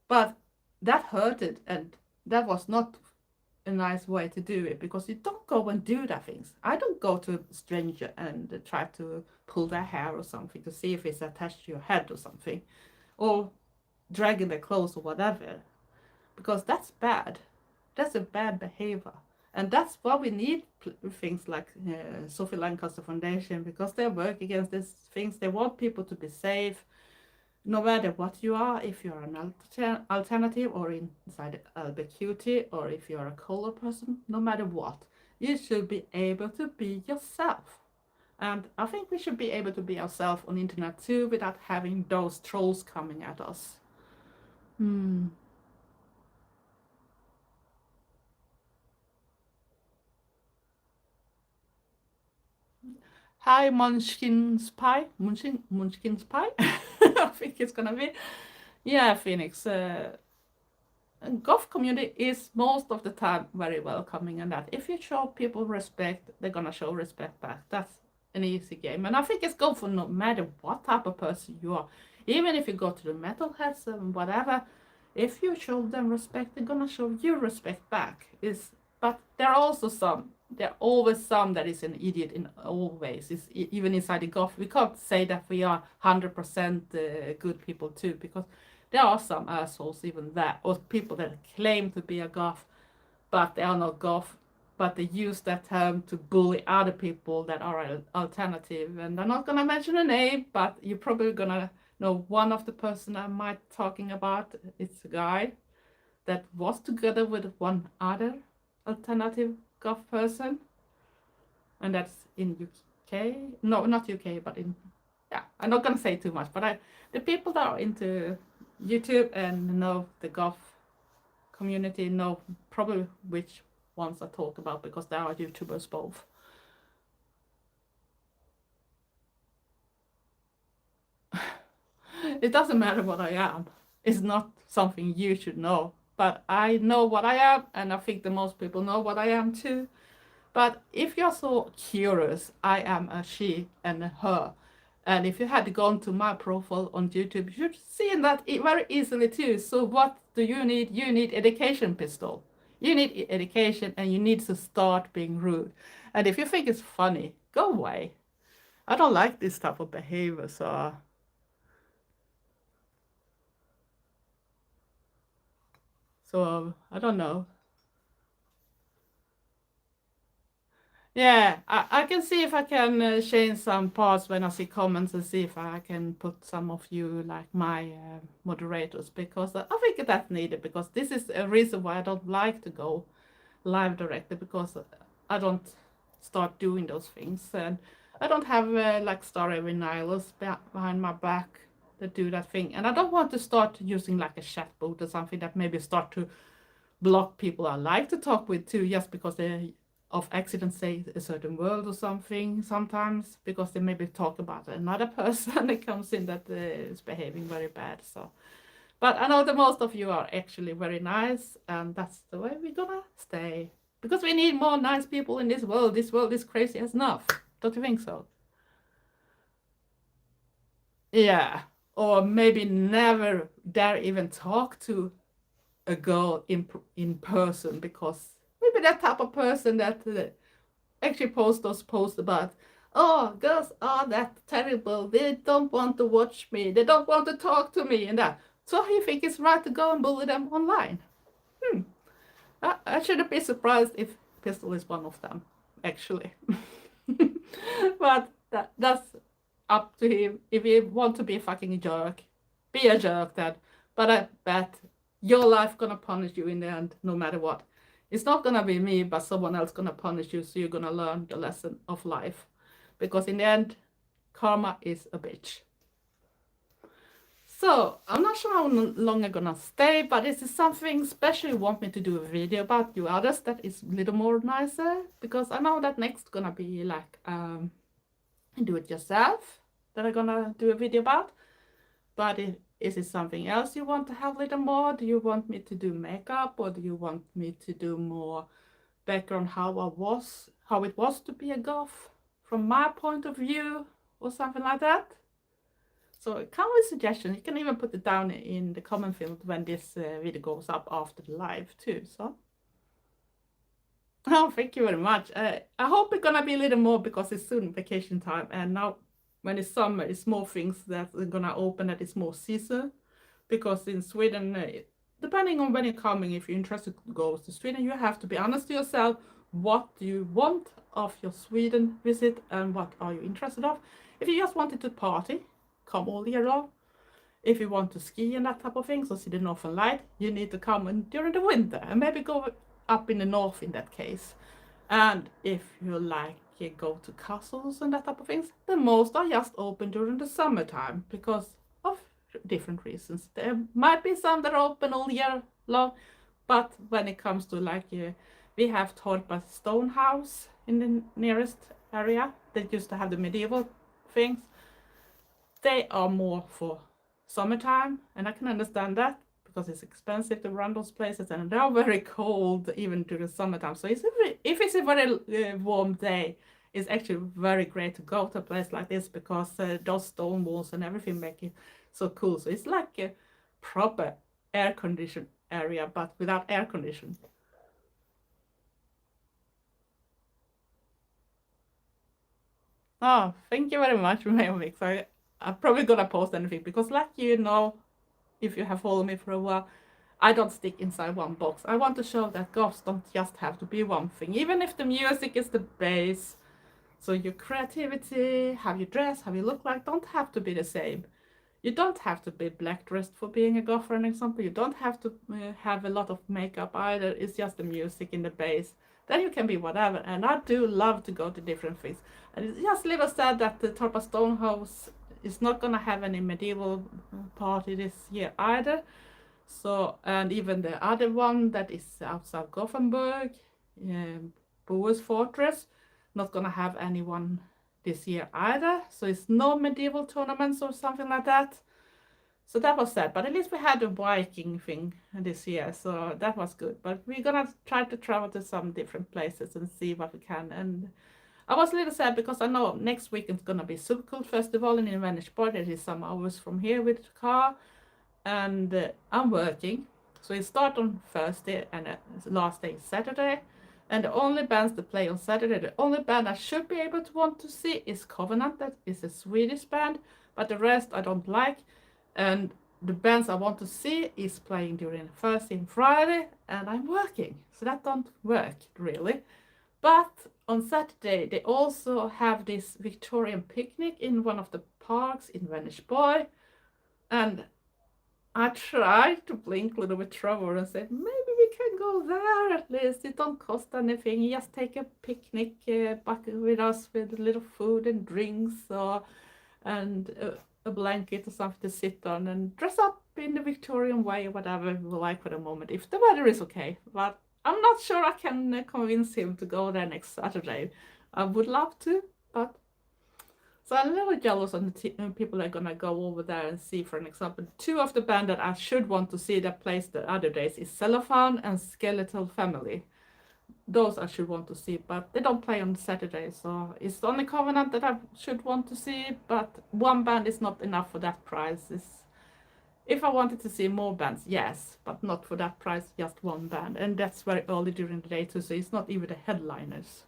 But that hurted, and that was not a nice way to do it, because you don't go and do that things. I don't go to a stranger and try to pull their hair or something to see if it's attached to your head or something, or dragging their clothes or whatever, because that's bad. That's a bad behavior. And that's why we need things like Sophie Lancaster Foundation, because they work against these things. They want people to be safe, no matter what you are, if you're an alternative or inside LBQT, or if you're a color person, no matter what, you should be able to be yourself. And I think we should be able to be ourselves on the internet too, without having those trolls coming at us. Hi, Munchkin's Pie. Munchkin's Pie? I think it's gonna be. Yeah, Phoenix. Goth community is most of the time very welcoming, and that if you show people respect, they're gonna show respect back. That's an easy game, and I think it's good for no matter what type of person you are. Even if you go to the metalheads and whatever, if you show them respect, they're gonna show you respect back. But there are also there are always some that is an idiot in all ways. Even inside the goth, we can't say that we are 100% good people too, because there are some assholes even there, or people that claim to be a goth, but they are not goth, but they use that term to bully other people that are alternative. And I'm not gonna mention a name, but you're probably gonna know one of the person I might talking about. It's a guy that was together with one other alternative goth person, and that's in UK. No, not UK, but in, yeah, I'm not gonna say too much, but the people that are into YouTube and know the goth community know probably which ones I talk about, because there are YouTubers both. It doesn't matter what I am. It's not something you should know. But I know what I am, and I think the most people know what I am too. But if you're so curious, I am a she and a her. And if you had gone to my profile on YouTube, you should see that very easily too. So what do you need? You need education, pistol. You need education, and you need to start being rude. And if you think it's funny, go away. I don't like this type of behavior, so I don't know. Yeah, I can see if I can change some parts when I see comments, and see if I can put some of you like my moderators, because I think that's needed, because this is a reason why I don't like to go live directly, because I don't start doing those things, and I don't have like story nihilists behind my back that do that thing, and I don't want to start using like a chat bot or something that maybe start to block people I like to talk with too, just because they of accident say a certain word or something sometimes, because they maybe talk about another person that comes in that is behaving very bad. So, but I know that most of you are actually very nice, and that's the way we're gonna stay, because we need more nice people in this world. This world is crazy as enough. Don't you think so? Yeah, or maybe never dare even talk to a girl in person, because maybe that type of person that actually post those posts about, oh, girls are that terrible, they don't want to watch me, they don't want to talk to me, and that. So you think it's right to go and bully them online? I shouldn't be surprised if Pistol is one of them, actually. But that's up to him. If he want to be a fucking jerk, be a jerk then. But I bet your life gonna punish you in the end, no matter what. It's not gonna be me, but someone else gonna punish you, so you're gonna learn the lesson of life. Because in the end, karma is a bitch. So, I'm not sure how long I'm gonna stay, but this is something special you want me to do a video about you others that is a little more nicer, because I know that next gonna be like do it yourself that I'm gonna do a video about. But is it something else you want to have a little more? Do you want me to do makeup, or do you want me to do more background how it was to be a goth from my point of view, or something like that? So come with suggestions. You can even put it down in the comment field when this video goes up after the live too. So, oh, thank you very much. I hope it's gonna be a little more, because it's soon vacation time, and now when it's summer, it's more things that are gonna open, that is more season. Because in Sweden, depending on when you're coming, if you're interested to go to Sweden, you have to be honest to yourself. What do you want of your Sweden visit, and what are you interested of? If you just wanted to party, come all year long. If you want to ski and that type of thing, so see the Northern Light, you need to come in during the winter, and maybe go up in the north in that case. And if you like go to castles and that type of things, the most are just open during the summertime, because of different reasons. There might be some that are open all year long, but when it comes to like we have Torpa Stone House in the nearest area that used to have the medieval things. They are more for summertime, and I can understand that, because it's expensive to run those places, and they are very cold even during summertime. So if it's a very warm day, it's actually very great to go to a place like this, because those stone walls and everything make it so cool. So it's like a proper air-conditioned area, but without air conditioning. Oh, thank you very much, Mavix. I'm probably gonna post anything, because like you know, if you have followed me for a while, I don't stick inside one box. I want to show that goths don't just have to be one thing, even if the music is the base. So your creativity, how you dress, how you look like, don't have to be the same. You don't have to be black dressed for being a goth, for an example. You don't have to have a lot of makeup either. It's just the music in the base. Then you can be whatever. And I do love to go to different things. And it's just a little sad that the Torpa Stonehouse is not gonna have any medieval party this year either. So, and even the other one that is outside Gothenburg, Boers Fortress, not gonna have anyone this year either. So it's no medieval tournaments or something like that. So that was sad, but at least we had a Viking thing this year, so that was good. But we're gonna try to travel to some different places and see what we can. And I was a little sad, because I know next week it's gonna be Subculture Festival in Vänersborg. It is some hours from here with the car, and I'm working. So it starts on Thursday, and the last day is Saturday. And the only bands that play on Saturday, the only band I should be able to want to see is Covenant. That is a Swedish band, but the rest I don't like. And the bands I want to see is playing during Thursday and Friday, and I'm working, so that don't work really. But on Saturday they also have this Victorian picnic in one of the parks in Vänersborg, and I tried to blink a little bit trouble and said maybe we can go there at least. It don't cost anything. You just take a picnic bucket with us with a little food and drinks, and a blanket or something to sit on, and dress up in the Victorian way, whatever we like for the moment, if the weather is okay. But I'm not sure I can convince him to go there next Saturday. I would love to, but so I'm a little jealous on the people that are gonna go over there and see. For an example, two of the band that I should want to see that plays the other days is Cellophane and Skeletal Family. Those I should want to see, but they don't play on Saturday, so it's only Covenant that I should want to see. But one band is not enough for that price. If I wanted to see more bands, yes, but not for that price, just one band, and that's very early during the day too, so it's not even the headliners.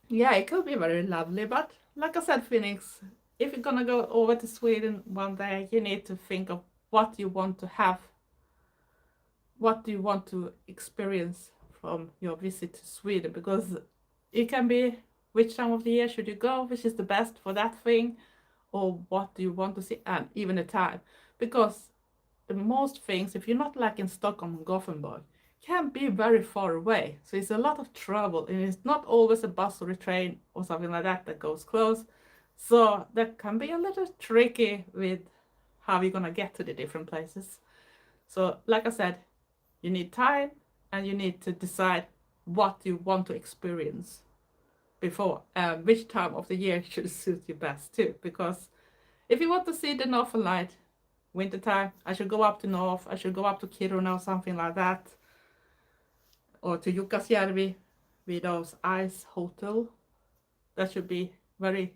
Yeah, it could be very lovely, but like I said, Phoenix, if you're gonna go over to Sweden one day, you need to think of what you want to have. What do you want to experience from your visit to Sweden? Because it can be which time of the year should you go, which is the best for that thing, or what do you want to see, and even the time. Because the most things, if you're not like in Stockholm and Gothenburg, can be very far away. So it's a lot of trouble, and it's not always a bus or a train or something like that that goes close. So that can be a little tricky with how you're gonna get to the different places. So like I said, you need time and you need to decide what you want to experience before, which time of the year should suit you best too. Because if you want to see the Northern Light, wintertime, I should go up to North, I should go up to Kiruna or something like that, or to Jukkasjärvi with those ice hotel. That should be very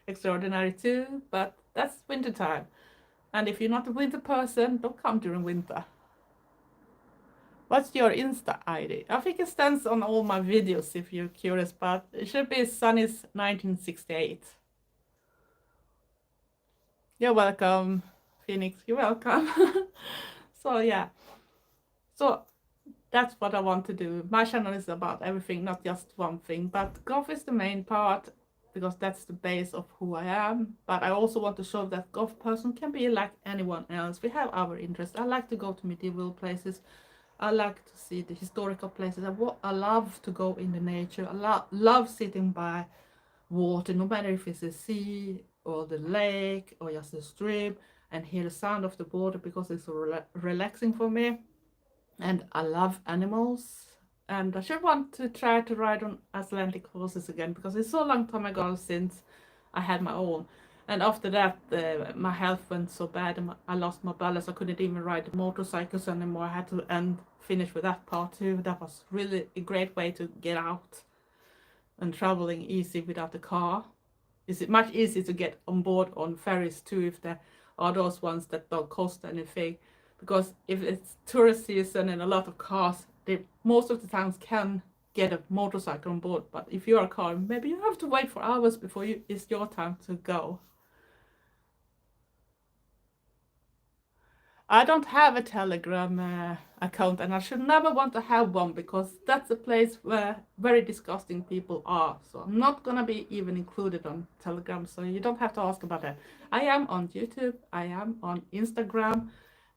extraordinary too, but that's wintertime. And if you're not a winter person, don't come during winter. What's your Insta ID? I think it stands on all my videos if you're curious, but it should be Sunny's1968. You're welcome, Phoenix, you're welcome. So yeah, so that's what I want to do. My channel is about everything, not just one thing, but golf is the main part because that's the base of who I am. But I also want to show that golf person can be like anyone else. We have our interests. I like to go to medieval places. I like to see the historical places. I love to go in the nature. I love sitting by water, no matter if it's a sea or the lake or just a stream, and hear the sound of the water because it's relaxing for me. And I love animals, and I should want to try to ride on Icelandic horses again because it's so long time ago since I had my own. And after that, my health went so bad and I lost my balance. I couldn't even ride motorcycles anymore. I had to finish with that part too. That was really a great way to get out and traveling easy without a car. It's much easier to get on board on ferries too if there are those ones that don't cost anything. Because if it's tourist season and a lot of cars, they most of the times can get a motorcycle on board. But if you're a car, maybe you have to wait for hours before it's your time to go. I don't have a Telegram account, and I should never want to have one because that's a place where very disgusting people are. So I'm not gonna be even included on Telegram, so you don't have to ask about that. I am on YouTube, I am on Instagram,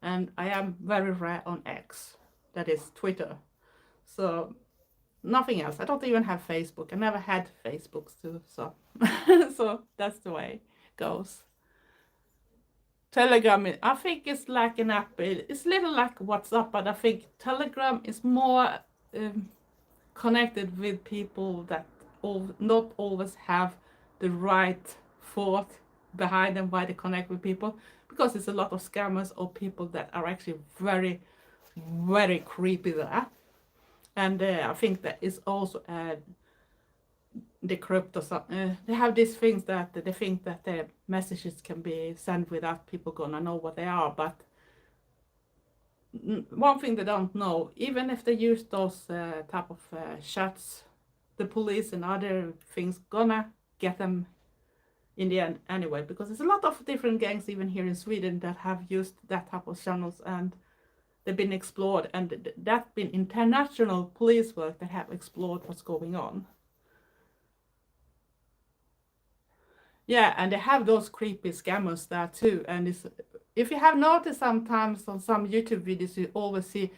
and I am very rare on X, that is Twitter. So nothing else. I don't even have Facebook. I never had Facebook too, so so that's the way it goes. Telegram, I think it's like an app. It's a little like WhatsApp, but I think Telegram is more connected with people that not always have the right thought behind them why they connect with people, because it's a lot of scammers or people that are actually very, very creepy there. And I think that is also decrypt or something. They have these things that they think that their messages can be sent without people gonna know what they are. But one thing they don't know, even if they use those type of chats, the police and other things gonna get them in the end anyway, because there's a lot of different gangs even here in Sweden that have used that type of channels, and they've been explored, and that's been international police work that have explored what's going on. Yeah, and they have those creepy scammers there too. And if you have noticed sometimes on some YouTube videos, you always see,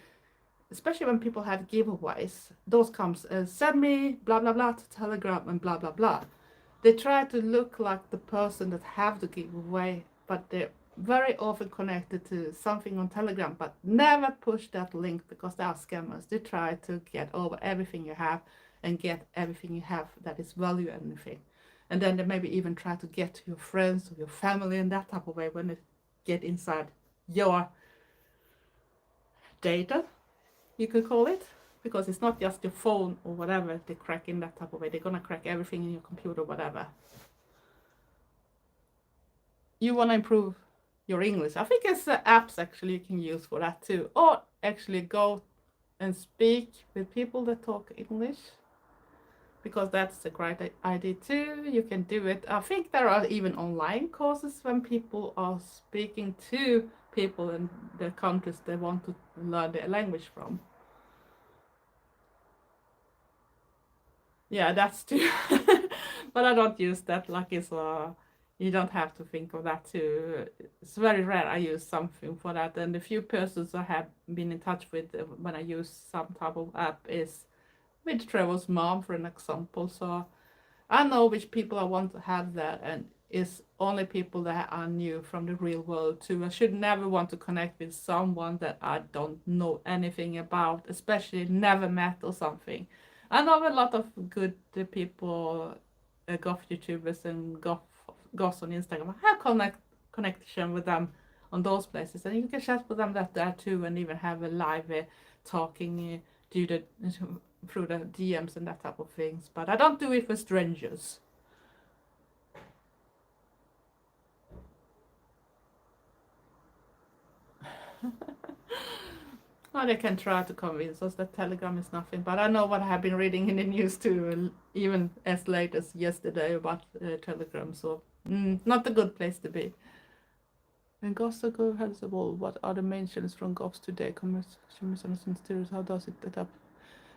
especially when people have giveaways, those comes, send me blah blah blah to Telegram and blah blah blah. They try to look like the person that have the giveaway, but they're very often connected to something on Telegram, but never push that link because they are scammers. They try to get over everything you have and get everything you have that is value anything. And then they maybe even try to get to your friends or your family in that type of way when they get inside your data, you could call it. Because it's not just your phone or whatever they crack in that type of way. They're gonna crack everything in your computer, whatever. You wanna improve your English. I think it's apps actually you can use for that too. Or actually go and speak with people that talk English, because that's a great idea too. You can do it. I think there are even online courses when people are speaking to people in the countries they want to learn their language from. Yeah, that's too. But I don't use that like it's you don't have to think of that too. It's very rare I use something for that. And the few persons I have been in touch with when I use some type of app is with Trevor's mom, for an example. So I know which people I want to have there, and it's only people that are new from the real world too. I should never want to connect with someone that I don't know anything about, especially never met or something. I know a lot of good people, goth YouTubers and goths on Instagram. I have connection with them on those places, and you can chat with them there too, and even have a live talking do the through the DMs and that type of things. But I don't do it for strangers. Well, they can try to convince us that Telegram is nothing, but I know what I have been reading in the news too, even as late as yesterday about Telegram. So not a good place to be. When Ghosts go has evolved, what are the main challenges from Ghosts today? Misunderstanding theories, how does it get up?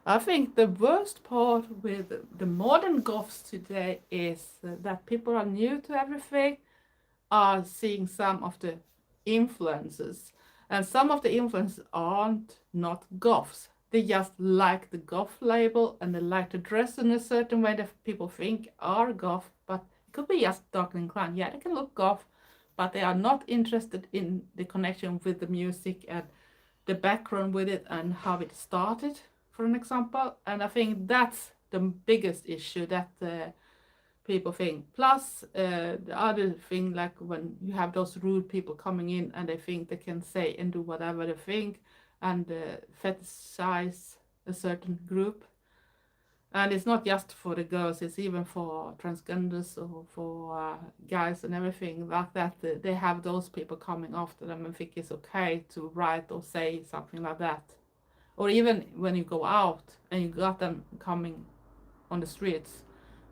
I think the worst part with the modern goths today is that people are new to everything, are seeing some of the influences, and some of the influences aren't not goths. They just like the goth label and they like to dress in a certain way that people think are goth, but it could be just dark and clown. Yeah, they can look goth, but they are not interested in the connection with the music and the background with it and how it started, for an example. And I think that's the biggest issue that people think. Plus, the other thing, like when you have those rude people coming in and they think they can say and do whatever they think and fetishize a certain group. And it's not just for the girls, it's even for transgenders or for guys and everything like that. They have those people coming after them and think it's okay to write or say something like that. Or even when you go out and you got them coming on the streets,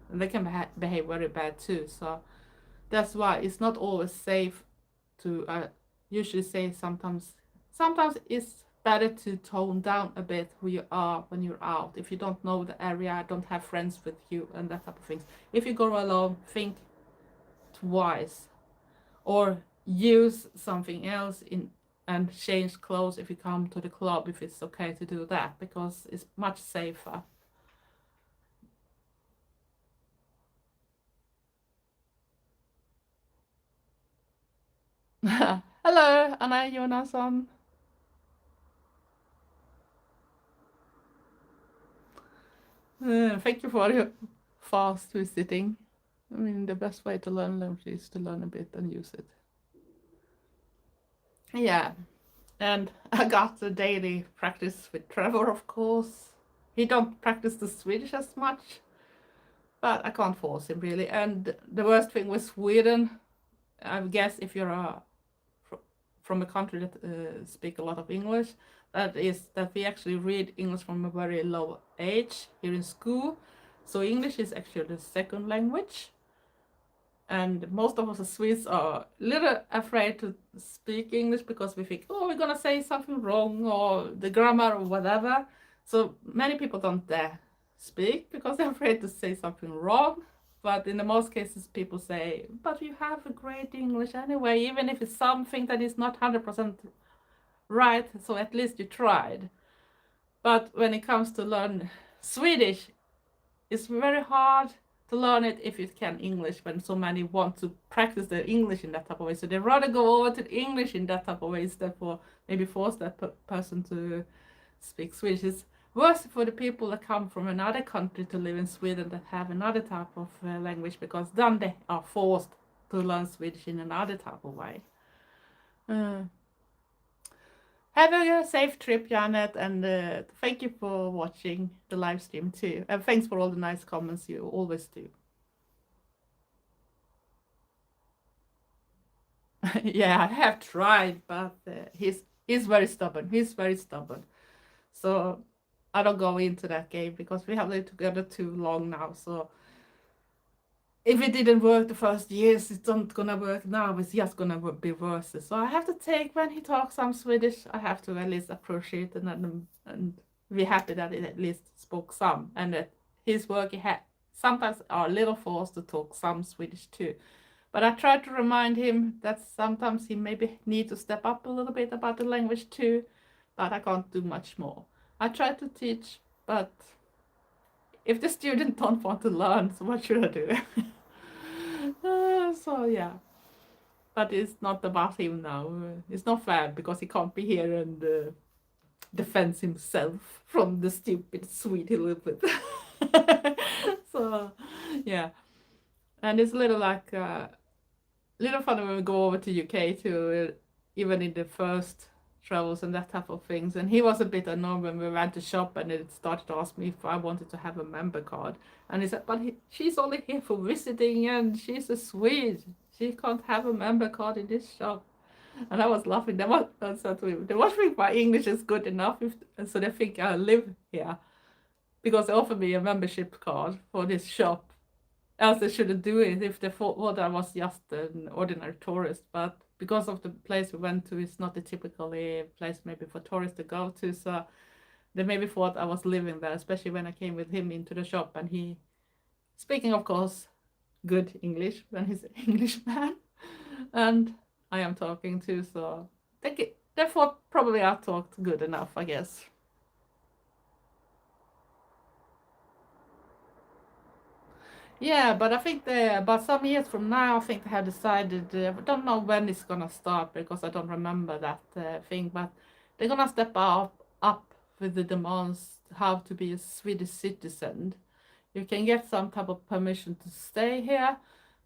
they can behave very bad too. So that's why it's not always safe to usually say sometimes it's better to tone down a bit who you are when you're out. If you don't know the area, don't have friends with you and that type of things. If you go alone, think twice or use something else in and change clothes if you come to the club, if it's okay to do that, because it's much safer. Hello, Anna Jonasson. Thank you for your fast visiting. I mean, the best way to learn language is to learn a bit and use it. Yeah, and I got the daily practice with Trevor, of course. He don't practice the Swedish as much, but I can't force him really. And the worst thing with Sweden, I guess if you're from a country that speak a lot of English, that is that we actually read English from a very low age here in school. So English is actually the second language. And most of us as Swedes are a little afraid to speak English because we think, oh, we're gonna say something wrong or the grammar or whatever. So many people don't dare speak because they're afraid to say something wrong. But in the most cases, people say, but you have a great English anyway, even if it's something that is not 100% right, so at least you tried. But when it comes to learn Swedish, it's very hard to learn it if you can English when so many want to practice their English in that type of way. So they rather go over to English in that type of way instead for maybe force that person to speak Swedish. It's worse for the people that come from another country to live in Sweden that have another type of language, because then they are forced to learn Swedish in another type of way. Have a safe trip, Janet, and thank you for watching the live stream too. And thanks for all the nice comments you always do. Yeah, I have tried, but he's very stubborn. He's very stubborn. So I don't go into that game because we have lived together too long now. So if it didn't work the first years, it's not gonna work now. It's just gonna be worse. So I have to take when he talks some Swedish. I have to at least appreciate it and be happy that it at least spoke some, and that his work, he had sometimes are a little forced to talk some Swedish too. But I try to remind him that sometimes he maybe need to step up a little bit about the language too, but I can't do much more. I try to teach, but if the student don't want to learn, so what should I do? So yeah, but it's not about him now. It's not fair because he can't be here and defend himself from the stupid Swede he lived with. So yeah, and it's a little like little funny when we go over to UK too, even in the first travels and that type of things. And he was a bit annoyed when we went to shop and it started to ask me if I wanted to have a member card. And he said, but she's only here for visiting and she's a Swede. She can't have a member card in this shop. And I was laughing. They must think my English is good enough, so they think I live here because they offered me a membership card for this shop. Else they shouldn't do it if they thought I was just an ordinary tourist. But because of the place we went to, it's not a typical place maybe for tourists to go to. So they maybe thought I was living there, especially when I came with him into the shop and he, speaking of course, good English when he's an Englishman, and I am talking to. So they thought probably I talked good enough, I guess. Yeah, but I think about some years from now, I think they have decided. I don't know when it's gonna start because I don't remember that thing. But they're gonna step up with the demands how to be a Swedish citizen. You can get some type of permission to stay here,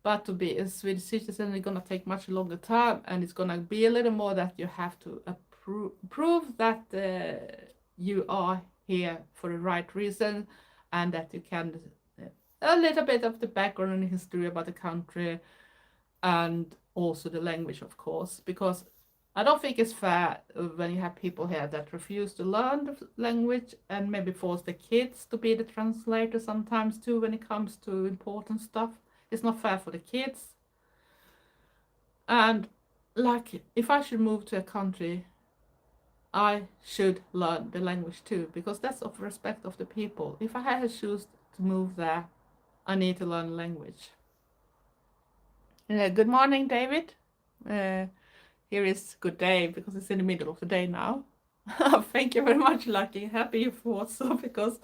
but to be a Swedish citizen, it's gonna take much longer time, and it's gonna be a little more that you have to prove that you are here for the right reason, and that you can a little bit of the background and history about the country, and also the language, of course, because I don't think it's fair when you have people here that refuse to learn the language and maybe force the kids to be the translator sometimes too when it comes to important stuff. It's not fair for the kids. And like, if I should move to a country, I should learn the language too, because that's of respect of the people. If I had to choose to move there, I need to learn language. Good morning, David. Here is good day because it's in the middle of the day now. Thank you very much, Lucky. Happy you thought so, because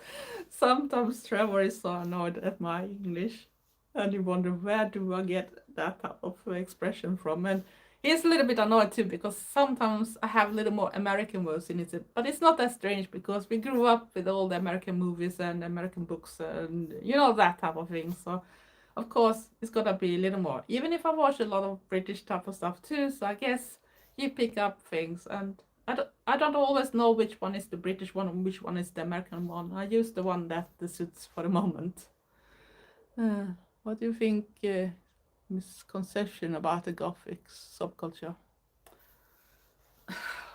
sometimes Trevor is so annoyed at my English and you wonder where do I get that type of expression from. And he's a little bit annoyed too because sometimes I have a little more American words in it, but it's not that strange because we grew up with all the American movies and American books and that type of thing. So of course it's gonna be a little more, even if I watch a lot of British type of stuff too. So I guess you pick up things, and I don't always know which one is the British one and which one is the American one. I use the one that suits for the moment. What do you think, misconception about the Gothic subculture?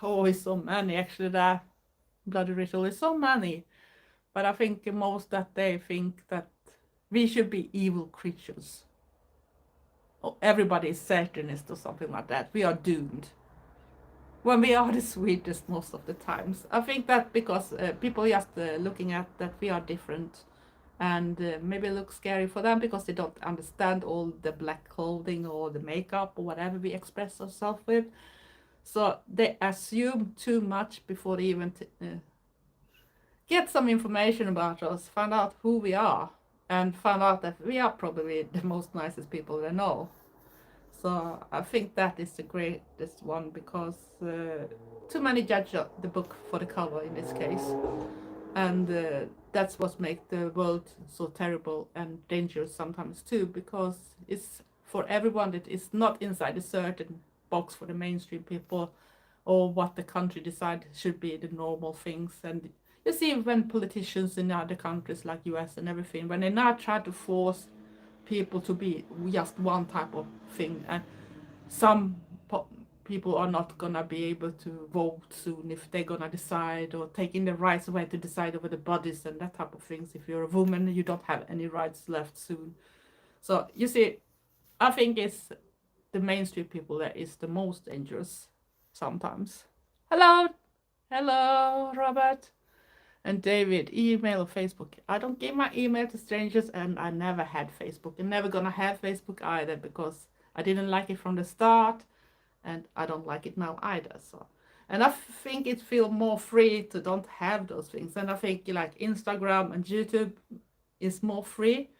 Oh, it's so many actually. That bloody ritual is so many, but I think most that they think that we should be evil creatures. Oh, everybody is Satanist or something like that. We are doomed. When we are the sweetest most of the times. I think that because people just looking at that we are different, and maybe look scary for them because they don't understand all the black clothing or the makeup or whatever we express ourselves with. So they assume too much before they even get some information about us, find out who we are, and find out that we are probably the most nicest people they know. So I think that is the greatest one, because too many judge the book for the cover in this case, and that's what makes the world so terrible and dangerous sometimes too, because it's for everyone that is not inside a certain box for the mainstream people, or what the country decide should be the normal things. And you see when politicians in other countries like US and everything, when they now try to force people to be just one type of thing, and some people are not gonna be able to vote soon if they're gonna decide, or taking the rights away to decide over the bodies and that type of things. If you're a woman, you don't have any rights left soon. So you see, I think it's the mainstream people that is the most dangerous sometimes. Hello, hello, Robert. And David, email or Facebook? I don't give my email to strangers, and I never had Facebook. I'm never gonna have Facebook either because I didn't like it from the start, and I don't like it now either. So, and I think it feels more free to don't have those things. And I think like Instagram and YouTube is more free.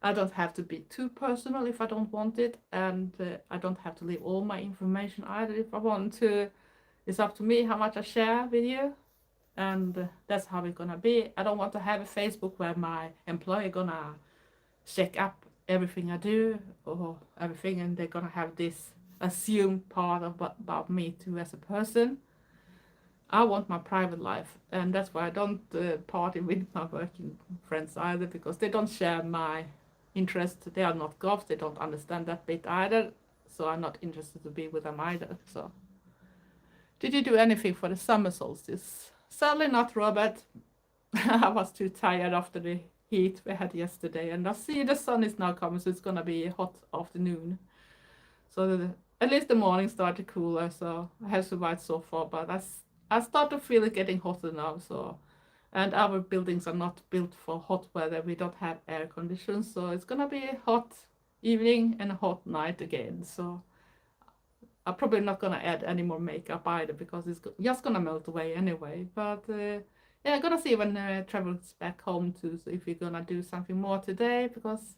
I don't have to be too personal if I don't want it, and I don't have to leave all my information either if I want to. It's up to me how much I share with you, and that's how it's gonna be. I don't want to have a Facebook where my employer gonna check up everything I do or everything, and they're gonna have this assumed part of about me too as a person. I want my private life, and that's why I don't party with my working friends either, because they don't share my interest. They are not goths. They don't understand that bit either, so I'm not interested to be with them either. So, did you do anything for the summer solstice? Sadly not, Robert. I was too tired after the heat we had yesterday, and I see the sun is now coming, so it's gonna be a hot afternoon. So at least the morning started cooler, so I have survived so far. But I start to feel it getting hotter now. So, and our buildings are not built for hot weather. We don't have air conditions, so it's gonna be a hot evening and a hot night again. So I'm probably not gonna add any more makeup either because it's just gonna melt away anyway. But yeah, I'm gonna see when I travel back home too. So if we're gonna do something more today, because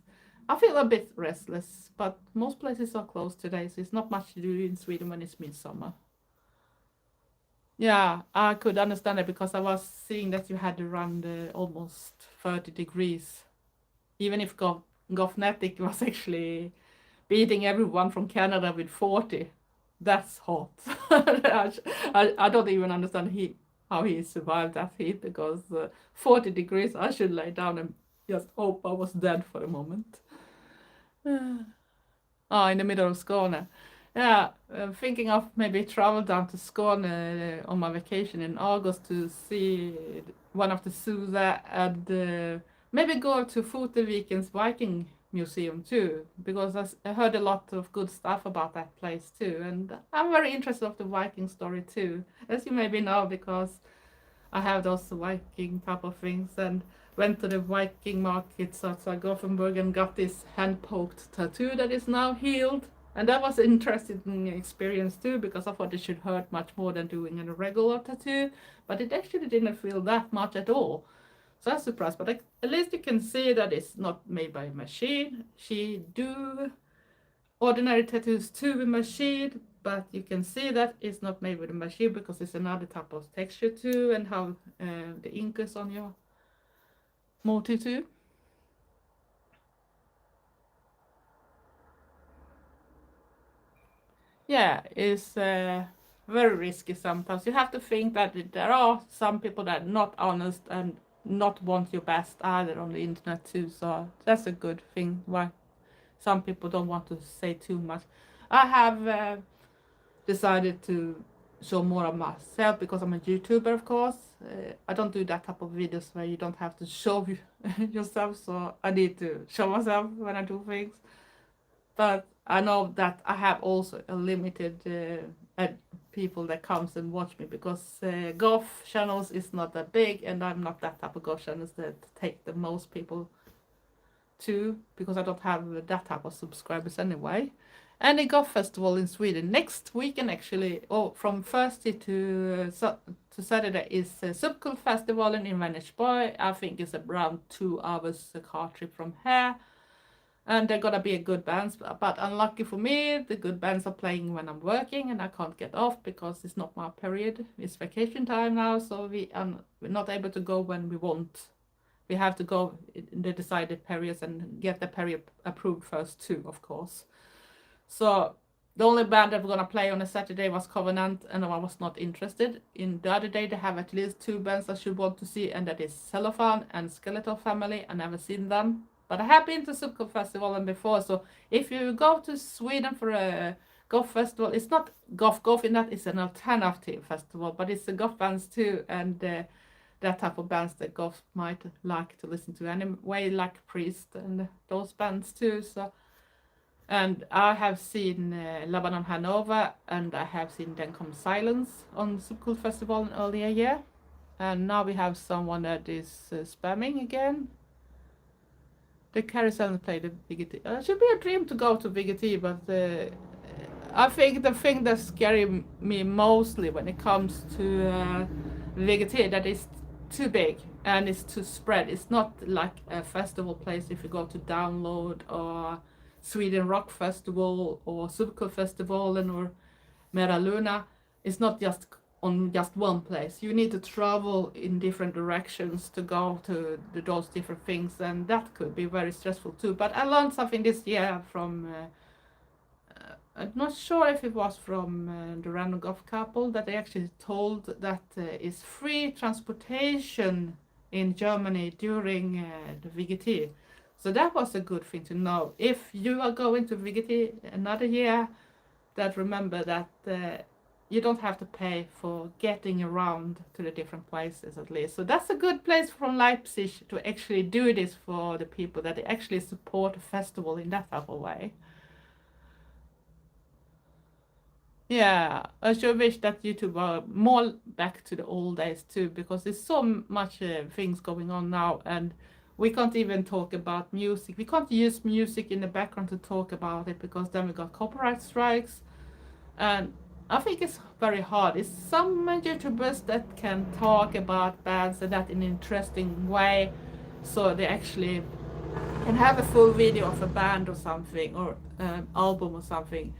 I feel a bit restless. But most places are closed today, so it's not much to do in Sweden when it's midsummer. Yeah, I could understand it because I was seeing that you had around almost 30 degrees. Even if Gothnetic was actually beating everyone from Canada with 40. That's hot. I don't even understand how he survived that heat because 40 degrees, I should lay down and just hope I was dead for a moment. Oh, in the middle of Skåne. Yeah, thinking of maybe travel down to Skåne on my vacation in August to see one of the zoos there, and maybe go to Fotevikens Viking Museum too, because I heard a lot of good stuff about that place too, and I'm very interested of the Viking story too, as you maybe know, because I have those Viking type of things, and went to the Viking markets outside Gothenburg and got this hand-poked tattoo that is now healed. And that was an interesting experience too, because I thought it should hurt much more than doing a regular tattoo, but it actually didn't feel that much at all. So I was surprised, but at least you can see that it's not made by a machine. She do ordinary tattoos too with machine, but you can see that it's not made with a machine because it's another type of texture too, and how the ink is on your motif too. Yeah, it's very risky sometimes. You have to think that there are some people that are not honest and not want your best either on the internet too. So that's a good thing. Why some people don't want to say too much. I have decided to show more of myself because I'm a YouTuber, of course. I don't do that type of videos where you don't have to show yourself. So I need to show myself when I do things. But I know that I have also a limited people that comes and watch me because golf channels is not that big, and I'm not that type of golf channels that take the most people to, because I don't have that type of subscribers anyway. And the golf festival in Sweden next weekend actually, from Thursday to Saturday is a subculture festival in Vänersborg. I think it's around 2 hours a car trip from here. And they're gonna be a good bands, but unlucky for me, the good bands are playing when I'm working and I can't get off because it's not my period. It's vacation time now, so we're not able to go when we want. We have to go in the decided periods and get the period approved first too, of course. So the only band that we're gonna play on a Saturday was Covenant, and I was not interested. In the other day, they have at least 2 bands I should want to see, and that is Cellophane and Skeletal Family. I never seen them. But I have been to Subculture Festival and before, so if you go to Sweden for a golf festival, it's not golf in that, it's an alternative festival, but it's the golf bands too, and that type of bands that golf might like to listen to anyway, like Priest and those bands too. So, and I have seen Lebanon Hanover, and I have seen Then Come Silence on Subculture Festival in earlier year. And now we have someone that is spamming again. The carousel played the VGT. It should be a dream to go to VGT, but I think the thing that scares me mostly when it comes to VGT, that is too big and it's too spread. It's not like a festival place if you go to Download or Sweden Rock Festival or Subculture Festival or Mera Luna. It's not just on just one place. You need to travel in different directions to go to those different things, and that could be very stressful too. But I learned something this year from I'm not sure if it was from the Eldergoth couple that they actually told that it's free transportation in Germany during the VGT. So that was a good thing to know. If you are going to VGT another year, that remember that you don't have to pay for getting around to the different places at least. So that's a good place from Leipzig to actually do this for the people that they actually support the festival in that type of way. Yeah, I sure wish that YouTube are more back to the old days too, because there's so much things going on now, and we can't even talk about music. We can't use music in the background to talk about it because then we got copyright strikes, and I think it's very hard. It's some YouTubers that can talk about bands and that in an interesting way, so they actually can have a full video of a band or something, or an album or something,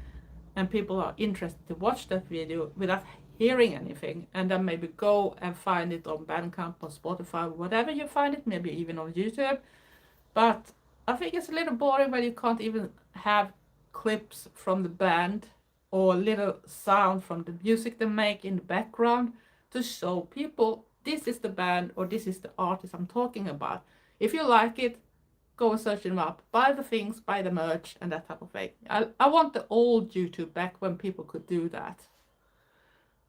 and people are interested to watch that video without hearing anything, and then maybe go and find it on Bandcamp or Spotify, whatever you find it, maybe even on YouTube. But I think it's a little boring when you can't even have clips from the band or little sound from the music they make in the background to show people this is the band or this is the artist I'm talking about. If you like it, go and search them up, buy the things, buy the merch, and that type of thing. I want the old YouTube back when people could do that.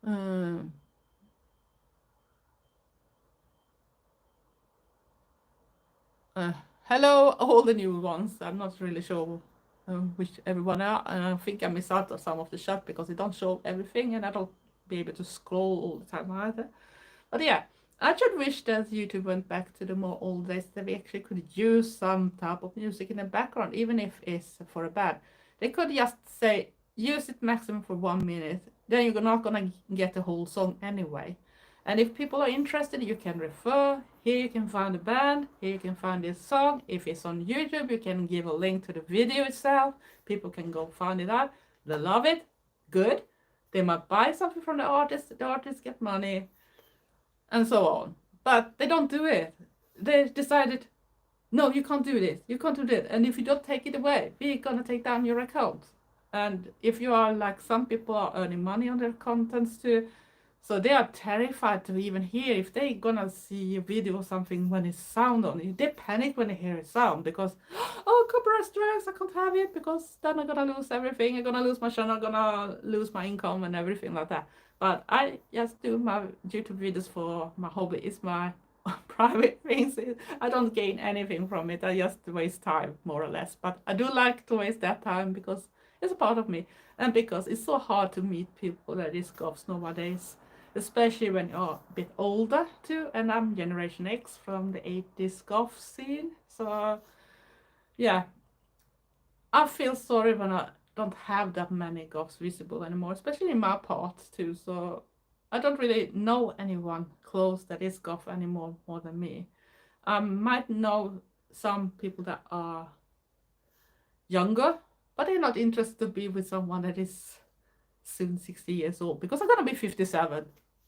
Um, uh, Hello, all the new ones. I'm not really sure which everyone are, and I think I miss out on some of the chat because they don't show everything, and I don't be able to scroll all the time either. But yeah, I should wish that YouTube went back to the more old days that we actually could use some type of music in the background, even if it's for a band. They could just say, use it maximum for 1 minute, then you're not gonna get the whole song anyway. And if people are interested, you can refer. Here you can find the band, here you can find this song. If it's on YouTube, you can give a link to the video itself. People can go find it out. They love it, good. They might buy something from the artist get money, and so on. But they don't do it. They decided, no, you can't do this, you can't do this. And if you don't take it away, we're gonna take down your account. And if you are like some people are earning money on their contents too, so they are terrified to even hear if they gonna see a video or something when it's sound on it. They panic when they hear it sound because, oh, copyright strikes, I can't have it because then I'm gonna lose everything. I'm gonna lose my channel, I'm gonna lose my income and everything like that. But I just do my YouTube videos for my hobby. It's my private things. I don't gain anything from it. I just waste time, more or less. But I do like to waste that time because it's a part of me. And because it's so hard to meet people that is goths nowadays, especially when you're a bit older too. And I'm Generation X from the 80s goth scene. So yeah, I feel sorry when I don't have that many goths visible anymore, especially in my part too. So I don't really know anyone close that is goth anymore more than me. I might know some people that are younger, but they're not interested to be with someone that is soon 60 years old because I'm gonna be 57.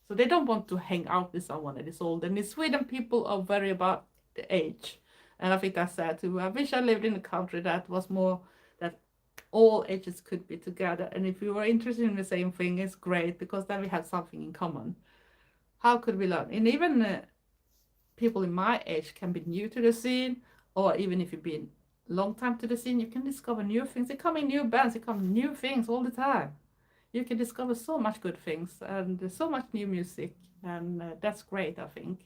So they don't want to hang out with someone that is old. And in Sweden, people are very about the age. And I think that's sad too. I wish I lived in a country that was more that all ages could be together. And if we were interested in the same thing, it's great because then we have something in common. How could we learn? And even people in my age can be new to the scene, or even if you've been long time to the scene, you can discover new things. They come in new bands, they come new things all the time. You can discover so much good things and so much new music, and that's great. I think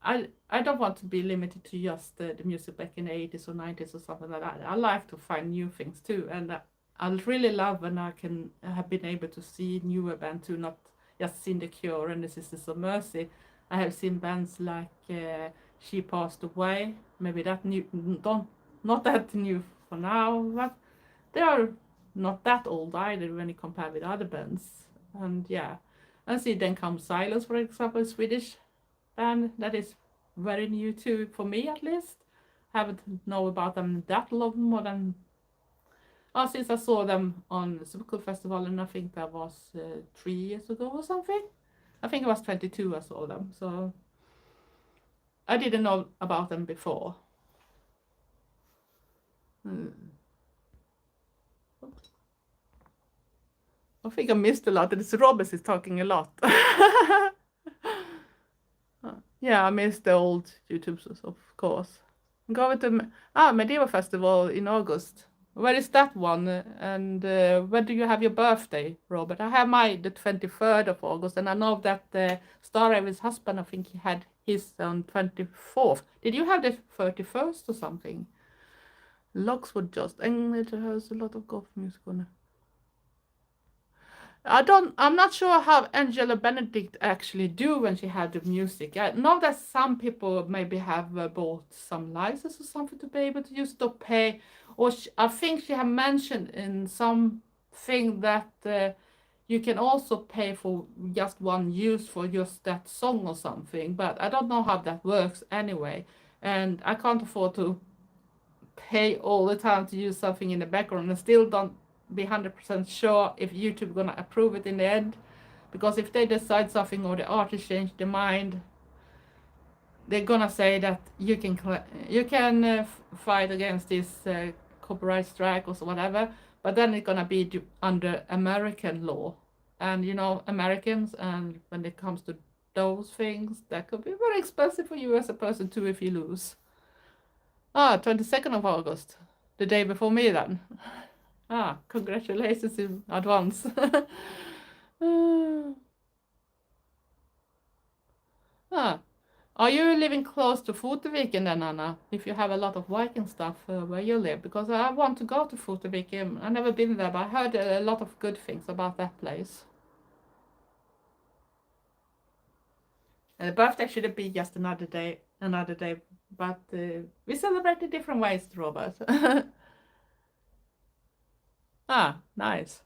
I don't want to be limited to just the music back in the 80s or 90s or something like that. I like to find new things too, and I really love when I can have been able to see newer band too, not just seen The Cure and The Sisters of Mercy. I have seen bands like She Passed Away, maybe that new, don't, not that new for now, but they are not that old either when you compare with other bands. And yeah, and see Then Comes Silence, for example, a Swedish band that is very new too, for me at least. Haven't know about them that long, more than since I saw them on the Subculture Festival, and I think that was 3 years ago or something. I think it was 22 I saw them, so I didn't know about them before. I think I missed a lot. This Robert is talking a lot. Yeah, I missed the old YouTubes, of course. Going to Medieval Festival in August. Where is that one? And when do you have your birthday, Robert? I have the 23rd of August, and I know that Starraven's husband, I think he had his on 24th. Did you have the 31st or something? Lockswood just, and it has a lot of golf music on it. I'm not sure how Angela Benedict actually do when she had the music. I know that some people maybe have bought some license or something to be able to use it or pay. Or I think she had mentioned in something that you can also pay for just one use for just that song or something. But I don't know how that works anyway. And I can't afford to pay all the time to use something in the background and still don't be 100% sure if YouTube gonna approve it in the end, because if they decide something or the artist change their mind, they're gonna say that you can fight against this copyright strike or whatever, but then it's gonna be under American law, and you know Americans, and when it comes to those things, that could be very expensive for you as a person too if you lose. 22nd of August, the day before me then. Congratulations in advance. Are you living close to Foteviken then, Anna? If you have a lot of Viking stuff where you live? Because I want to go to Foteviken. I've never been there, but I heard a lot of good things about that place. And the birthday shouldn't be just another day, but we celebrate in different ways, Robert. Nice.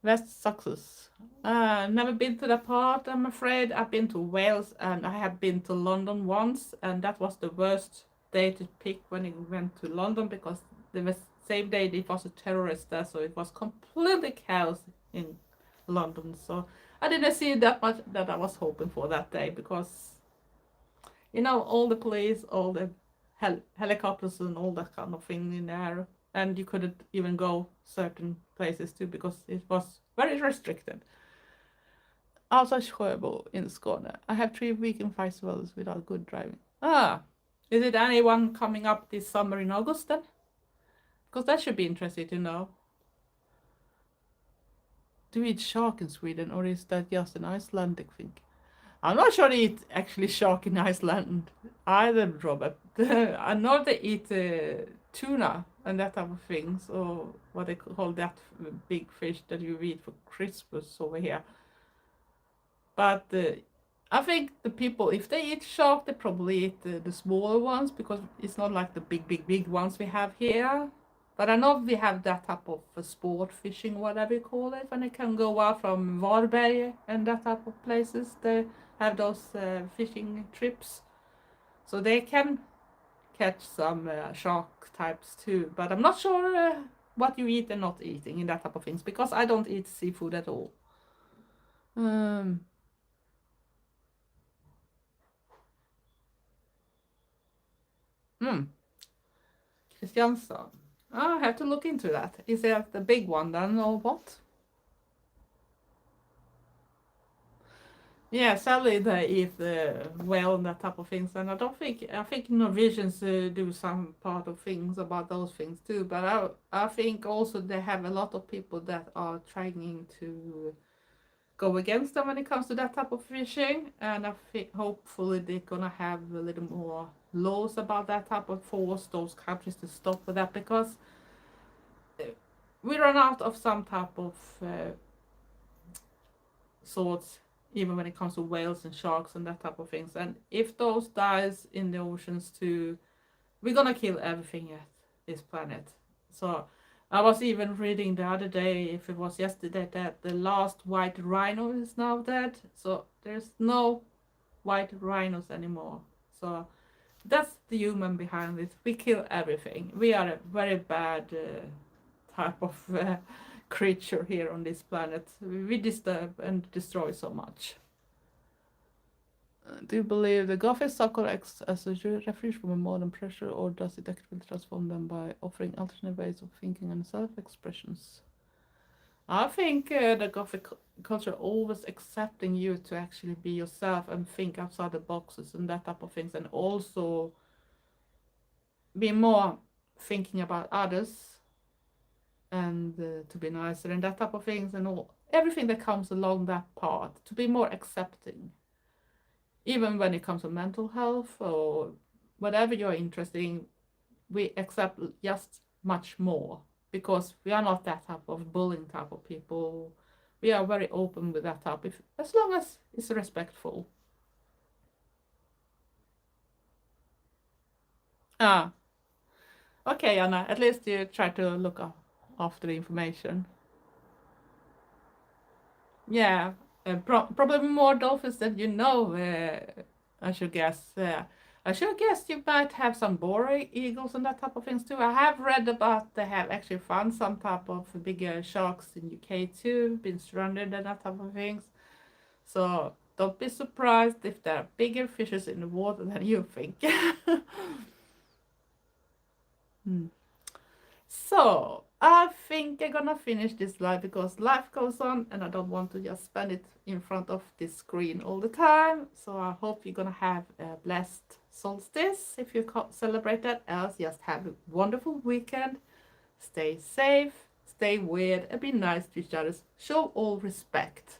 West Sussex. Never been to that part, I'm afraid. I've been to Wales and I have been to London once, and that was the worst day to pick when I went to London, because the same day it was a terrorist there, so it was completely chaos in London. So I didn't see that much that I was hoping for that day, because you know, all the police, all the helicopters and all that kind of thing in there, and you couldn't even go certain places too because it was very restricted. Also Sjöbo in Skåne. I have 3 weekend festivals without good driving. Is it anyone coming up this summer in August then? Because that should be interesting to know. Do we eat shark in Sweden, or is that just an Icelandic thing? I'm not sure they eat actually shark in Iceland either, Robert. I know they eat tuna and that type of things, or what they call that big fish that you eat for Christmas over here. But I think the people, if they eat shark, they probably eat the smaller ones, because it's not like the big ones we have here. But I know we have that type of sport fishing, whatever you call it, when they can go out from Varberg and that type of places. They have those fishing trips, so they can catch some shark types too. But I'm not sure what you eat and not eating in that type of things, because I don't eat seafood at all. Kristiansand. I have to look into that. Is that the big one then, or what? Yeah, sadly they eat well and that type of things, and I think Norwegians do some part of things about those things too. But I think also they have a lot of people that are trying to go against them when it comes to that type of fishing, and I think hopefully they're gonna have a little more laws about that type of, force those countries to stop with that, because we run out of some type of sorts, even when it comes to whales and sharks and that type of things. And if those dies in the oceans too, we're gonna kill everything at this planet. So I was even reading the other day, if it was yesterday, that the last white rhino is now dead. So there's no white rhinos anymore. So that's the human behind it. We kill everything. We are a very bad type of creature here on this planet. We disturb and destroy so much. Do you believe the Goth is subculture acts as a refuge from a modern pressure, or does it actively transform them by offering alternate ways of thinking and self-expressions? I think the Gothic culture always accepting you to actually be yourself and think outside the boxes and that type of things, and also be more thinking about others and to be nicer and that type of things, and all everything that comes along that part, to be more accepting. Even when it comes to mental health or whatever you're interested in, we accept just much more because we are not that type of bullying type of people. We are very open with that type, as long as it's respectful. Ah, okay, Anna. At least you try to look after the information. Yeah, probably more dolphins than you know. I should guess. I should guess you might have some bore eagles and that type of things too. I have read about they have actually found some type of bigger sharks in UK too, been stranded and that type of things. So don't be surprised if there are bigger fishes in the water than you think. Hmm. So I think I'm gonna finish this live because life goes on and I don't want to just spend it in front of this screen all the time. So I hope you're gonna have a blessed solstice if you celebrate that. Else, just have a wonderful weekend. Stay safe, stay weird, and be nice to each other. Show all respect.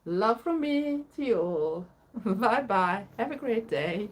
Love from me to you all. Bye bye. Have a great day.